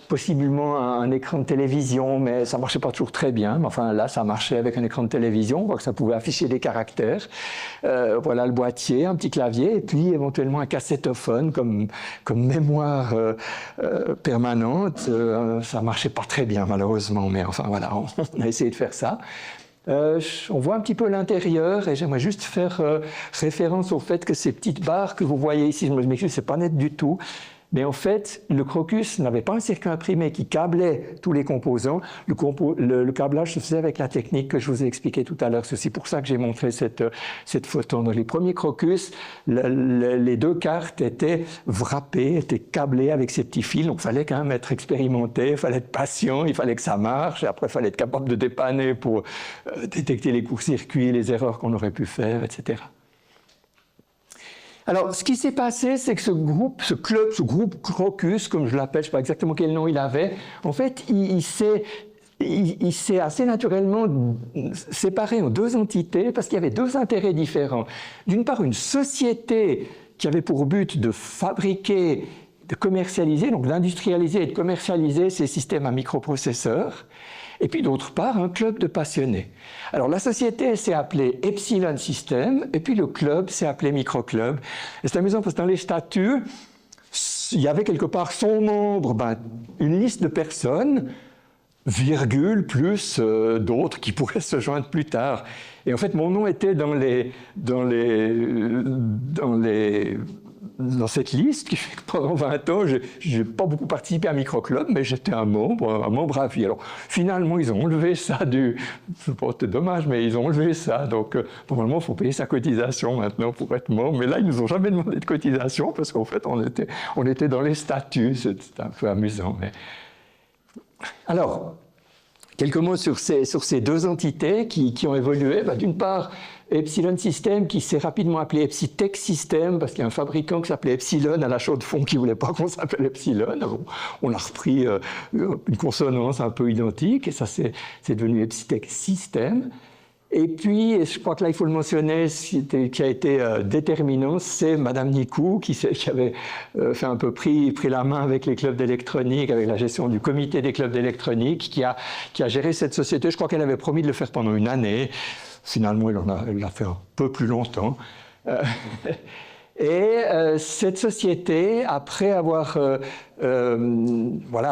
possiblement un écran de télévision, mais ça ne marchait pas toujours très bien. Mais enfin, là, ça marchait avec un écran de télévision. On voit que ça pouvait afficher des caractères. Voilà le boîtier, un petit clavier, et puis éventuellement un cassettophone comme mémoire permanente. Ça ne marchait pas très bien, malheureusement, mais enfin, voilà, on a essayé de faire ça. On voit un petit peu l'intérieur, et j'aimerais juste faire référence au fait que ces petites barres que vous voyez ici, je m'excuse, c'est pas net du tout, mais en fait, le Crocus n'avait pas un circuit imprimé qui câblait tous les composants. Le câblage se faisait avec la technique que je vous ai expliquée tout à l'heure. C'est aussi pour ça que j'ai montré cette photo. Dans les premiers Crocus, les deux cartes étaient wrappées, étaient câblées avec ces petits fils. Donc, il fallait quand même être expérimenté, il fallait être patient, il fallait que ça marche. Et après, il fallait être capable de dépanner pour détecter les courts-circuits, les erreurs qu'on aurait pu faire, etc. Alors, ce qui s'est passé, c'est que ce groupe Crocus, comme je l'appelle, je ne sais pas exactement quel nom il avait, en fait, il s'est assez naturellement séparé en deux entités parce qu'il y avait deux intérêts différents. D'une part, une société qui avait pour but de fabriquer, de commercialiser, donc d'industrialiser et de commercialiser ces systèmes à microprocesseurs. Et puis d'autre part, un club de passionnés. Alors la société s'est appelée Epsilon System, et puis le club s'est appelé Microclub. Et c'est amusant parce que dans les statuts, il y avait quelque part son membre, une liste de personnes, virgule, plus d'autres qui pourraient se joindre plus tard. Et en fait, mon nom était dans les dans cette liste qui fait que pendant 20 ans, je n'ai pas beaucoup participé à Microclub, mais j'étais un membre à vie. Alors finalement, ils ont enlevé ça c'était dommage, mais ils ont enlevé ça. Donc normalement, il faut payer sa cotisation maintenant pour être membre. Mais là, ils nous ont jamais demandé de cotisation parce qu'en fait, on était dans les statuts. C'était un peu amusant. Mais... Alors, quelques mots sur ces deux entités qui ont évolué. D'une part, Epsilon System qui s'est rapidement appelé Epsitech System parce qu'il y a un fabricant qui s'appelait Epsilon à la Chaux-de-Fonds qui ne voulait pas qu'on s'appelle Epsilon. Alors, on a repris une consonance un peu identique et ça c'est devenu Epsitech System. Et puis, je crois que là, il faut le mentionner, qui a été déterminant, c'est Madame Nicou, qui avait fait un peu pris la main avec les clubs d'électronique, avec la gestion du comité des clubs d'électronique, qui a géré cette société. Je crois qu'elle avait promis de le faire pendant une année. Finalement, elle l'a fait un peu plus longtemps. Et cette société, après avoir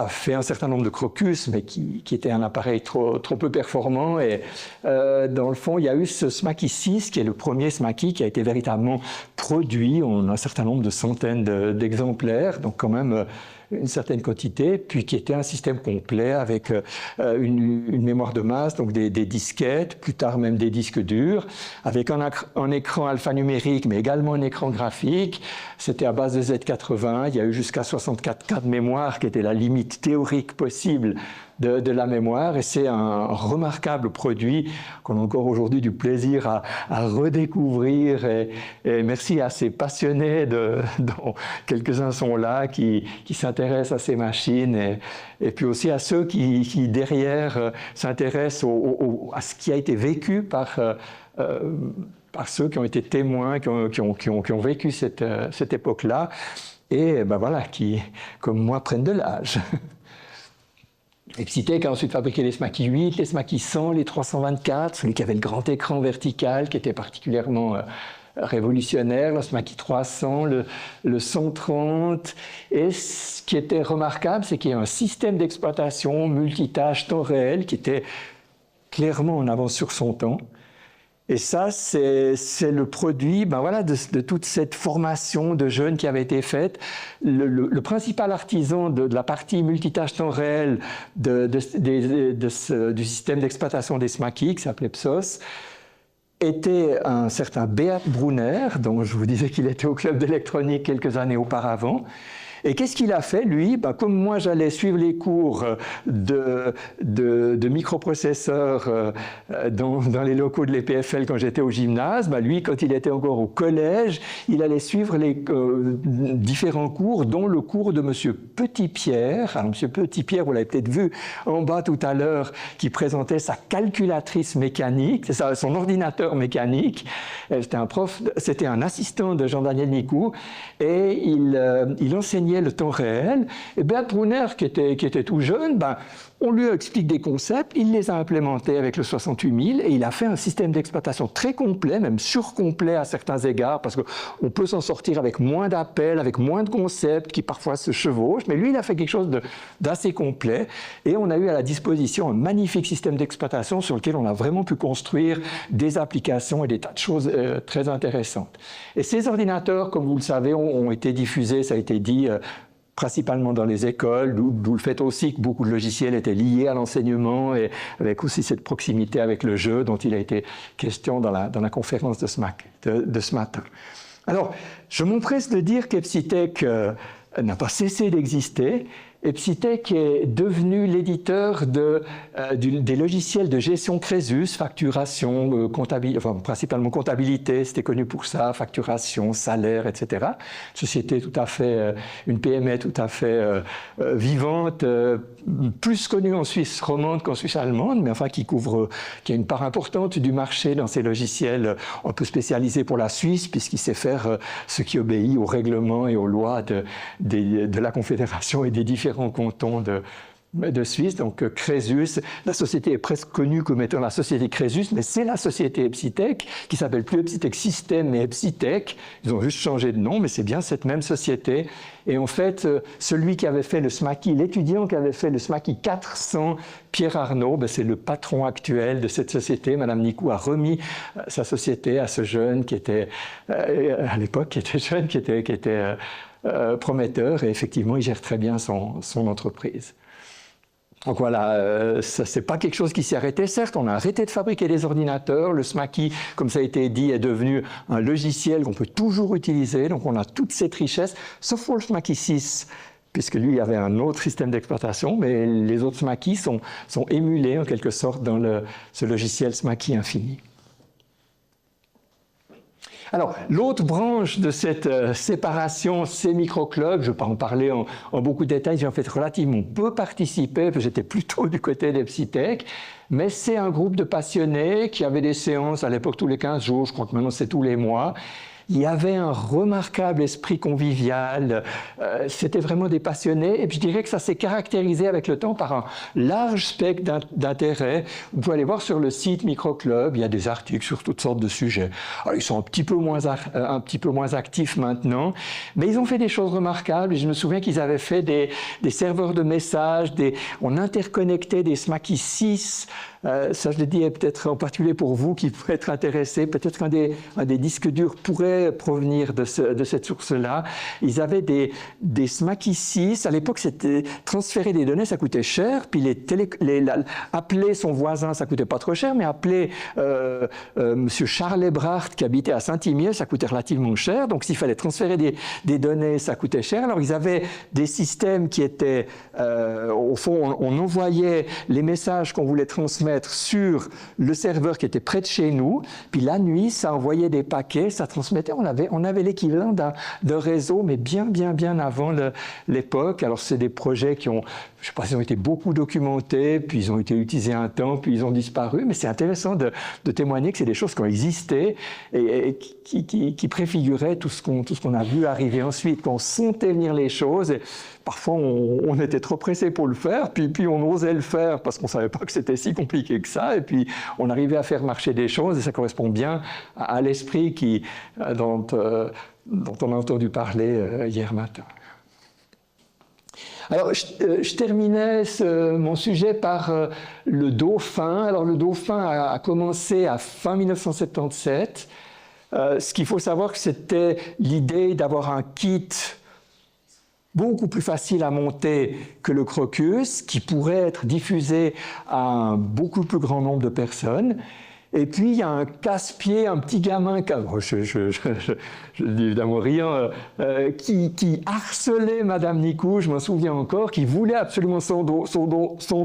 fait un certain nombre de crocus, mais qui était un appareil trop peu performant, et dans le fond, il y a eu ce SMACI 6, qui est le premier SMACI qui a été véritablement produit. On a un certain nombre de centaines d'exemplaires, donc quand même une certaine quantité, puis qui était un système complet avec une mémoire de masse, donc des disquettes, plus tard même des disques durs, avec un écran alphanumérique, mais également un écran graphique. C'était à base de Z80. Il y a eu jusqu'à 64 K de mémoire, qui était la limite théorique possible de la mémoire, et c'est un remarquable produit qu'on a encore aujourd'hui du plaisir à redécouvrir, et merci à ces passionnés dont quelques-uns sont là, qui s'intéressent à ces machines, et puis aussi à ceux qui derrière s'intéressent à ce qui a été vécu par ceux qui ont été témoins, qui ont vécu cette époque-là, et qui, comme moi, prennent de l'âge. Epsitech a ensuite fabriqué les SMACI 8, les SMACI 100, les 324, celui qui avait le grand écran vertical qui était particulièrement révolutionnaire, le SMACI 300, le 130. Et ce qui était remarquable, c'est qu'il y a un système d'exploitation multitâche temps réel qui était clairement en avance sur son temps. Et ça, c'est le produit de toute cette formation de jeunes qui avait été faite. Le principal artisan de la partie multitâche temps réel du système d'exploitation des SMACI, qui s'appelait PSOS, était un certain Beat Brunner, dont je vous disais qu'il était au club d'électronique quelques années auparavant. Et qu'est-ce qu'il a fait, lui? Comme moi, j'allais suivre les cours de microprocesseurs dans les locaux de l'EPFL quand j'étais au gymnase, lui, quand il était encore au collège, il allait suivre les différents cours, dont le cours de M. Petitpierre. Alors, M. Petitpierre, vous l'avez peut-être vu en bas tout à l'heure, qui présentait sa calculatrice mécanique, c'est ça, son ordinateur mécanique. C'était un prof, c'était un assistant de Jean-Daniel Nicou, et il enseignait le temps réel. Et Beat Brunner, qui était tout jeune, on lui explique des concepts, il les a implémentés avec le 68000 et il a fait un système d'exploitation très complet, même surcomplet à certains égards, parce qu'on peut s'en sortir avec moins d'appels, avec moins de concepts qui parfois se chevauchent, mais lui, il a fait quelque chose d'assez complet, et on a eu à la disposition un magnifique système d'exploitation sur lequel on a vraiment pu construire des applications et des tas de choses très intéressantes. Et ces ordinateurs, comme vous le savez, ont été diffusés, ça a été dit, principalement dans les écoles, d'où le fait aussi que beaucoup de logiciels étaient liés à l'enseignement, et avec aussi cette proximité avec le jeu dont il a été question dans la conférence de ce matin. Alors, je m'empresse de dire qu'Epsitech n'a pas cessé d'exister. Epsitech est devenu l'éditeur des logiciels de gestion Crésus, facturation, principalement comptabilité, c'était connu pour ça, facturation, salaire, etc. Société tout à fait, une PME tout à fait vivante, plus connue en Suisse romande qu'en Suisse allemande, mais enfin qui a une part importante du marché dans ces logiciels un peu spécialisés pour la Suisse, puisqu'il sait faire ce qui obéit aux règlements et aux lois de la Confédération et des différents cantons de Suisse, donc Crésus. La société est presque connue comme étant la société Crésus, mais c'est la société Epsitech, qui s'appelle plus Epsitech System, mais Epsitech. Ils ont juste changé de nom, mais c'est bien cette même société. Et en fait, celui qui avait fait le SMACI, l'étudiant qui avait fait le SMACI 400, Pierre Arnaud, ben c'est le patron actuel de cette société. Madame Nicou a remis sa société à ce jeune qui était, à l'époque, qui était jeune, qui était prometteur, et effectivement, il gère très bien son entreprise. Donc voilà, ça c'est pas quelque chose qui s'est arrêté. Certes, on a arrêté de fabriquer des ordinateurs. Le SMACI, comme ça a été dit, est devenu un logiciel qu'on peut toujours utiliser. Donc on a toute cette richesse, sauf pour le SMACI 6, puisque lui, il y avait un autre système d'exploitation, mais les autres SMACI sont émulés en quelque sorte dans ce logiciel SMACI infini. Alors, l'autre branche de cette séparation, ces microclubs, je ne vais pas en parler en beaucoup de détails, j'ai en fait relativement peu participé, parce que j'étais plutôt du côté d'Epsitech, mais c'est un groupe de passionnés qui avaient des séances à l'époque tous les 15 jours, je crois que maintenant c'est tous les mois. Il y avait un remarquable esprit convivial, c'était vraiment des passionnés, et puis je dirais que ça s'est caractérisé avec le temps par un large spectre d'intérêt. Vous pouvez aller voir sur le site Microclub, il y a des articles sur toutes sortes de sujets. Alors, ils sont un petit peu moins actifs maintenant, mais ils ont fait des choses remarquables. Je me souviens qu'ils avaient fait des serveurs de messages, on interconnectait des SMACI 6. Ça, je l'ai dit peut-être en particulier pour vous qui pourraient être intéressés. Peut-être qu'un des disques durs pourrait provenir de cette source-là. Ils avaient des SMACI 6. À l'époque, c'était transférer des données, ça coûtait cher. Puis appeler son voisin, ça coûtait pas trop cher, mais appeler Monsieur Charles Ebrard qui habitait à Saint-Imier, ça coûtait relativement cher. Donc, s'il fallait transférer des données, ça coûtait cher. Alors, ils avaient des systèmes qui étaient, au fond, on envoyait les messages qu'on voulait transmettre sur le serveur qui était près de chez nous, puis la nuit, ça envoyait des paquets, ça transmettait, on avait l'équivalent d'un réseau, mais bien avant l'époque. Alors, c'est des projets qui ont, je ne sais pas s'ils ont été beaucoup documentés, puis ils ont été utilisés un temps, puis ils ont disparu, mais c'est intéressant de témoigner que c'est des choses qui ont existé et qui préfiguraient tout ce qu'on a vu arriver ensuite, qu'on sentait venir les choses. Et parfois, on était trop pressé pour le faire, puis on osait le faire parce qu'on ne savait pas que c'était si compliqué que ça, et puis on arrivait à faire marcher des choses, et ça correspond bien à l'esprit dont on a entendu parler hier matin. Alors, je terminais mon sujet par le Dauphin. Alors, le Dauphin a commencé à fin 1977. Ce qu'il faut savoir, c'était l'idée d'avoir un kit beaucoup plus facile à monter que le Crocus, qui pourrait être diffusé à un beaucoup plus grand nombre de personnes. Et puis, il y a un casse-pied, un petit gamin, je dis évidemment rien, qui harcelait Madame Nicou, je m'en souviens encore, qui voulait absolument son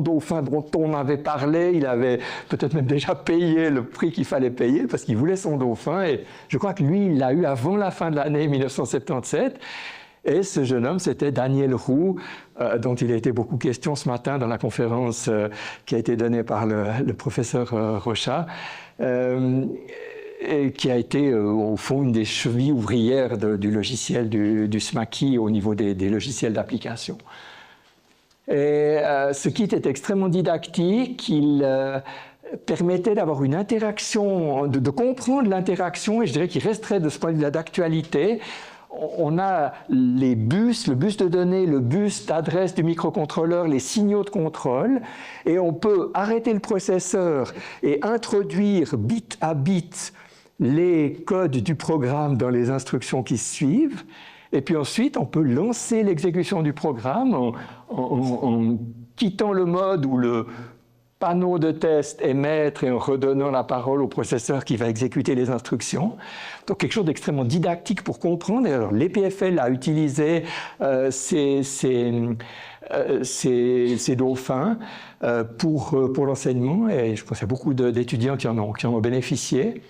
Dauphin dont on avait parlé. Il avait peut-être même déjà payé le prix qu'il fallait payer parce qu'il voulait son Dauphin. Et je crois que lui, il l'a eu avant la fin de l'année 1977. Et ce jeune homme, c'était Daniel Roux, dont il a été beaucoup question ce matin dans la conférence qui a été donnée par le professeur Rochat, et qui a été au fond une des chevilles ouvrières du logiciel du SMACI au niveau des logiciels d'application. Et ce kit est extrêmement didactique, il permettait d'avoir une interaction, de comprendre l'interaction, et je dirais qu'il resterait de ce point de vue d'actualité. On a les bus, le bus de données, le bus d'adresse du microcontrôleur, les signaux de contrôle, et on peut arrêter le processeur et introduire bit à bit les codes du programme dans les instructions qui suivent, et puis ensuite on peut lancer l'exécution du programme en quittant le mode où le panneau de test est maître et en redonnant la parole au processeur qui va exécuter les instructions. Donc quelque chose d'extrêmement didactique pour comprendre. Et alors l'EPFL a utilisé ces dauphins pour l'enseignement, et je pense qu'il y a beaucoup d'étudiants qui en ont bénéficié.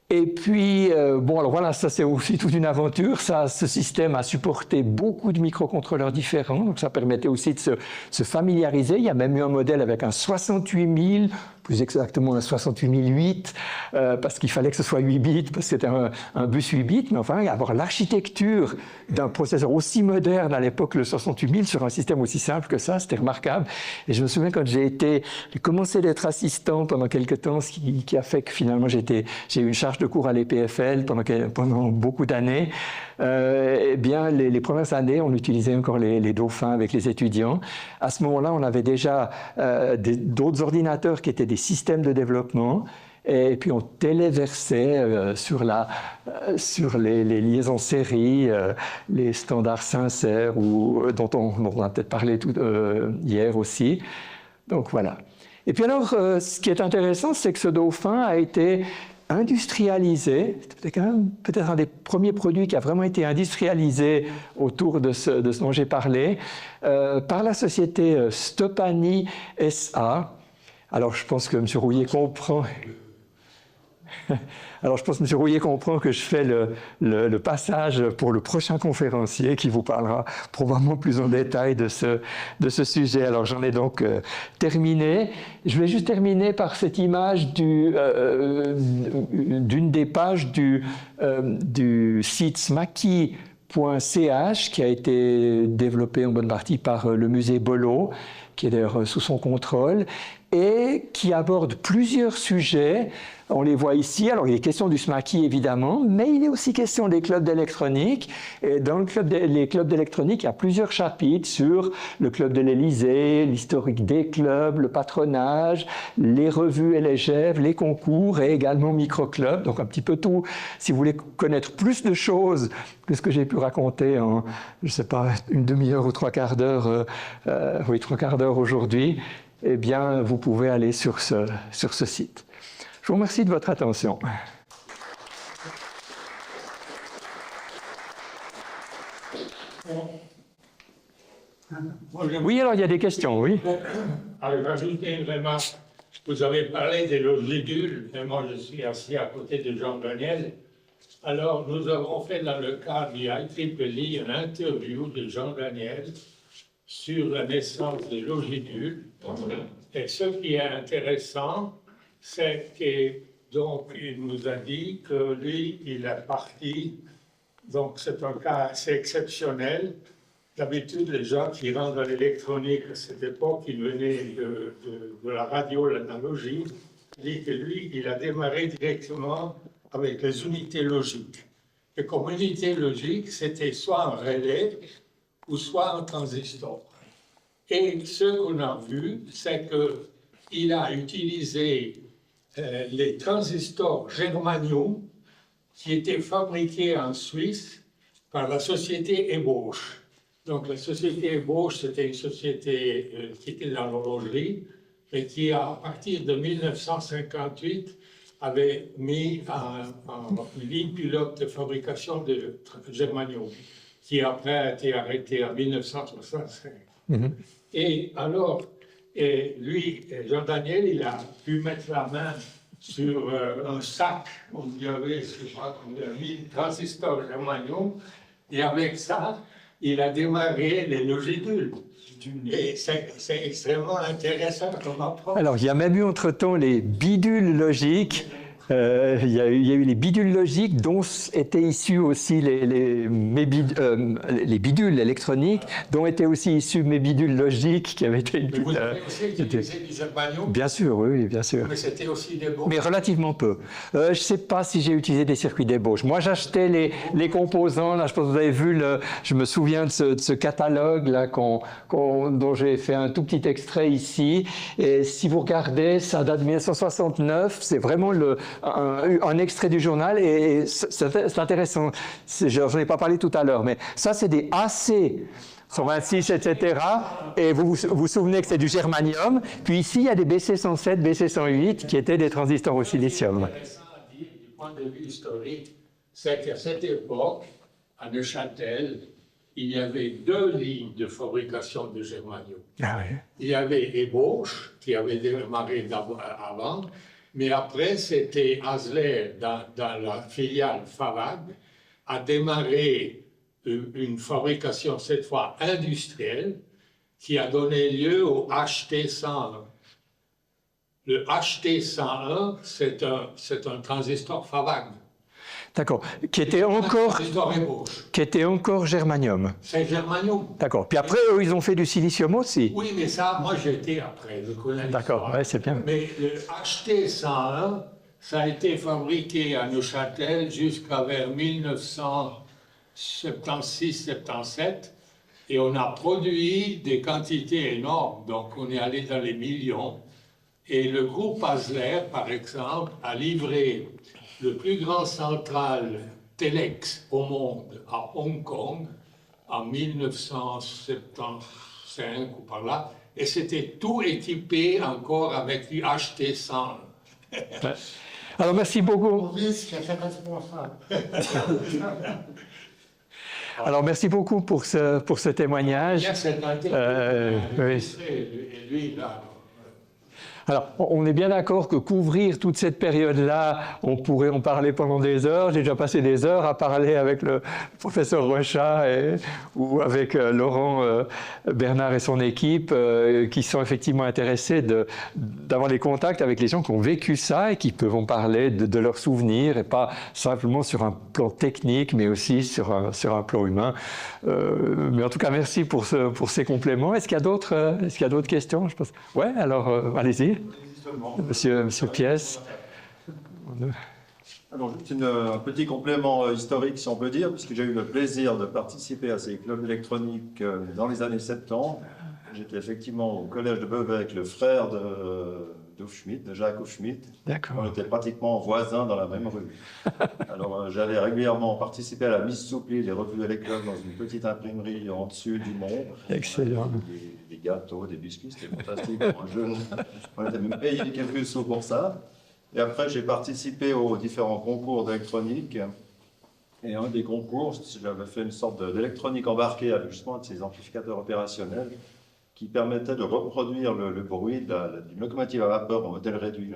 Et puis, bon, alors voilà, ça c'est aussi toute une aventure. Ça, ce système a supporté beaucoup de microcontrôleurs différents, donc ça permettait aussi de se familiariser. Il y a même eu un modèle avec un 68000, plus exactement un 68008, parce qu'il fallait que ce soit 8 bits, parce que c'était un bus 8 bits, mais enfin, avoir l'architecture d'un processeur aussi moderne à l'époque, le 68000, sur un système aussi simple que ça, c'était remarquable. Et je me souviens quand j'ai commencé d'être assistant pendant quelques temps, ce qui a fait que finalement j'ai eu une charge de cours à l'EPFL pendant beaucoup d'années. Eh bien, les premières années, on utilisait encore les dauphins avec les étudiants. À ce moment-là, on avait déjà d'autres ordinateurs qui étaient des systèmes de développement. Et puis on téléversait sur les liaisons série, les standards sincères, dont on a peut-être parlé hier aussi. Donc voilà. Et puis alors, ce qui est intéressant, c'est que ce dauphin a été industrialisé. C'est quand même peut-être un des premiers produits qui a vraiment été industrialisé autour de ce dont j'ai parlé, par la société Stopani SA. Alors je pense que M. Rouillet comprend. Alors je pense que M. Rouillet comprend que je fais le passage pour le prochain conférencier qui vous parlera probablement plus en détail de ce sujet. Alors j'en ai donc terminé. Je vais juste terminer par cette image d'une des pages du site smaki.ch qui a été développé en bonne partie par le musée Bollot, qui est d'ailleurs sous son contrôle, et qui aborde plusieurs sujets. On les voit ici. Alors, il est question du SMAKI, évidemment, mais il est aussi question des clubs d'électronique. Et dans les clubs d'électronique, il y a plusieurs chapitres sur le club de l'Élysée, l'historique des clubs, le patronage, les revues et les GEV, les concours et également microclubs. Donc, un petit peu tout. Si vous voulez connaître plus de choses que ce que j'ai pu raconter en, je ne sais pas, une demi-heure ou trois quarts d'heure aujourd'hui, eh bien, vous pouvez aller sur ce site. Je vous remercie de votre attention. Oui, alors il y a des questions, oui. Alors, j'ajoutais une remarque. Vous avez parlé des logiciels, et moi je suis assis à côté de Jean Daniel. Alors, nous avons fait dans le cadre du IEEE une interview de Jean Daniel sur la naissance des logiciels. Et ce qui est intéressant, c'est que donc il nous a dit que lui, il est parti. Donc c'est un cas assez exceptionnel. D'habitude, les gens qui rentrent dans l'électronique à cette époque, ils venaient de la radio, l'analogie, dit que lui, il a démarré directement avec les unités logiques. Et comme unité logique, c'était soit un relais ou soit un transistor. Et ce qu'on a vu, c'est qu'il a utilisé les transistors germanium qui étaient fabriqués en Suisse par la société Ebosch. Donc la société Ebosch, c'était une société qui était dans l'horlogerie et qui, à partir de 1958, avait mis une ligne pilote de fabrication de germanium, qui après a été arrêtée en 1965. Et alors, lui, Jean Daniel, il a pu mettre la main sur un sac où il y avait, je crois, 1000 transistors germanium, et avec ça, il a démarré les logiciels. Et c'est extrêmement intéressant comme approche. Alors, il y a même eu entre-temps les bidules logiques. Il y a eu les bidules logiques dont étaient issus aussi les bidules électroniques, dont étaient aussi issus mes bidules logiques qui avaient été... Mais vous avez aussi utilisé du germanium? Bien sûr, oui, bien sûr. Mais c'était aussi des bons. Mais relativement peu. Je ne sais pas si j'ai utilisé des circuits d'ébauche. Moi, j'achetais les composants. Là, je pense que vous avez vu, je me souviens de ce catalogue là, dont j'ai fait un tout petit extrait ici. Et si vous regardez, ça date de 1969. C'est vraiment un extrait du journal et c'est intéressant. J'en ai pas parlé tout à l'heure, mais ça, c'est des AC 126, etc. Et vous vous souvenez que c'est du germanium. Puis ici, il y a des BC107, BC108 qui étaient des transistors au silicium. Ce qui est intéressant à dire du point de vue historique, c'est qu'à cette époque, à Neuchâtel, il y avait deux lignes de fabrication de germanium. Ah oui. Il y avait Ebosch, qui avait démarré avant, Mais après, c'était Hasler, dans la filiale Favag, a démarré une fabrication, cette fois industrielle, qui a donné lieu au HT101. Le HT101, c'est un transistor Favag. D'accord. Qui était encore germanium. C'est germanium. D'accord. Puis après, eux, ils ont fait du silicium aussi. Oui, mais ça, moi j'étais après, je connais l'histoire. D'accord, ouais, c'est bien. Mais le HT101, ça a été fabriqué à Neuchâtel jusqu'à vers 1976-77, et on a produit des quantités énormes, donc on est allé dans les millions. Et le groupe Hasler, par exemple, a livré le plus grand central Telex au monde à Hong Kong en 1975 ou par là, et c'était tout équipé encore avec du HT100. Alors merci beaucoup. Maurice qui a fait responsable. Alors merci beaucoup pour ce témoignage. Bien, c'est Oui. Et lui, là. Alors, on est bien d'accord que couvrir toute cette période-là, on pourrait en parler pendant des heures. J'ai déjà passé des heures à parler avec le professeur Rochat ou avec Laurent Bernard et son équipe qui sont effectivement intéressés d'avoir les contacts avec les gens qui ont vécu ça et qui peuvent en parler de leurs souvenirs et pas simplement sur un plan technique, mais aussi sur un plan humain. Mais en tout cas, merci pour ces compléments. Est-ce qu'il y a d'autres questions? Je pense. Ouais, alors allez-y. Monsieur Pièce. Alors, juste un petit complément historique, si on peut dire, puisque j'ai eu le plaisir de participer à ces clubs électroniques dans les années 70. J'étais effectivement au collège de Beauvais avec le frère de Jacques Hufschmidt. D'accord. On était pratiquement voisins dans la même rue. Alors, j'allais régulièrement participer à la mise sous pli des revues et les clubs dans une petite imprimerie en dessus du mont. Excellent. Des gâteaux, des biscuits, c'était fantastique pour un jeune. On était même payé quelques sous pour ça. Et après, j'ai participé aux différents concours d'électronique. Et un des concours, j'avais fait une sorte d'électronique embarquée avec justement de ces amplificateurs opérationnels qui permettaient de reproduire le bruit d'une locomotive à vapeur en modèle réduit.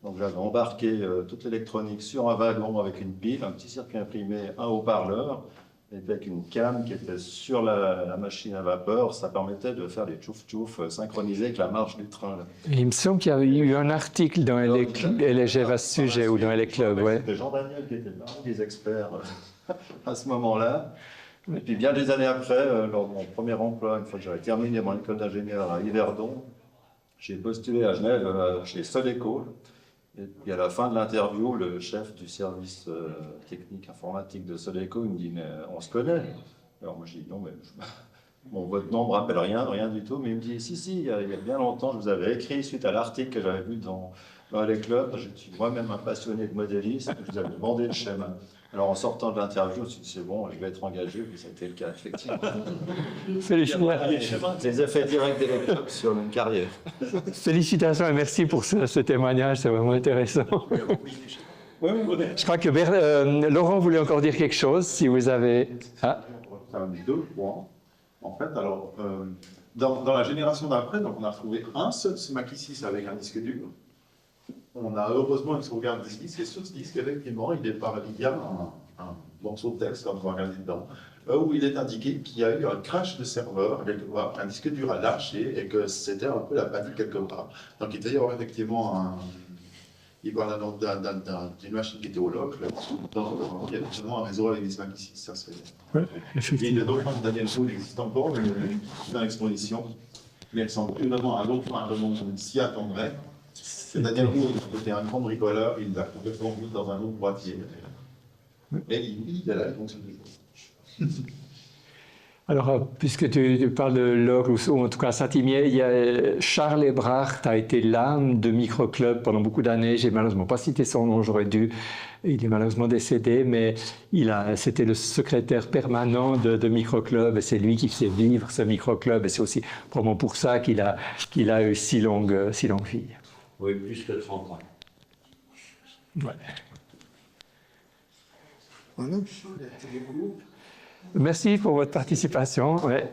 Donc j'avais embarqué toute l'électronique sur un wagon avec une pile, un petit circuit imprimé, un haut-parleur, et avec une cam qui était sur la machine à vapeur. Ça permettait de faire des tchouf-tchouf synchronisés avec la marche du train. Là. Il me semble qu'il y a eu un article dans LGV à ce sujet ou dans les clubs. Ouais. C'était Jean Daniel qui était parmi des experts à ce moment-là. Et puis bien des années après, lors de mon premier emploi, une fois que j'avais terminé mon école d'ingénieur à Yverdon, j'ai postulé à Genève chez Sodeco. Et puis à la fin de l'interview, le chef du service technique informatique de Sodeco il me dit « mais on se connaît ?» Alors moi je dis « non mais bon, votre nom ne me rappelle rien du tout », mais il me dit « si, il y a bien longtemps, je vous avais écrit suite à l'article que j'avais vu dans les clubs, je suis moi-même un passionné de modéliste, je vous avais demandé le schéma. » Alors en sortant de l'interview, je me suis dit « c'est bon, je vais être engagé », puis ça a été le cas effectivement. Félicitations. Les effets directs des clubs sur une carrière. Félicitations et merci pour ce témoignage, c'est vraiment intéressant. Je crois que Laurent voulait encore dire quelque chose, si vous avez... Ah. Ça m'a mis 2 points. En fait, alors, dans la génération d'après, donc on a retrouvé un seul Mackie 6 avec un disque dur. On a heureusement une sauvegarde de ce disque, et sur ce disque, effectivement, il y a un morceau de texte, comme on va regarder dedans, où il est indiqué qu'il y a eu un crash de serveur, un disque dur a lâché, et que c'était un peu la panique quelque part. Donc il doit y avoir effectivement il parle d'une machine qui était au loc, là, il y a effectivement un réseau avec des Mackie 6, ça c'est... Oui, Et effectivement. le document de Daniel Food existe encore, mais dans l'exposition, mais elles sont plus vraiment un document s'y attendrait. C'est Daniel Roux, qui était un grand bricoleur, il l'a complètement mis dans un autre boîtier. Et il est là, il fonctionne toujours. Alors, puisque tu parles de l'or, ou en tout cas Saint-Imier, il y a Charles Ebrard a été l'âme de Microclub pendant beaucoup d'années. J'ai malheureusement pas cité son nom, j'aurais dû. Il est malheureusement décédé, mais c'était le secrétaire permanent de Microclub et c'est lui qui faisait vivre ce Microclub et c'est aussi probablement pour ça qu'il a eu si longue vie. Oui, plus que 30 ans. Ouais. Voilà. Merci pour votre participation. Ouais.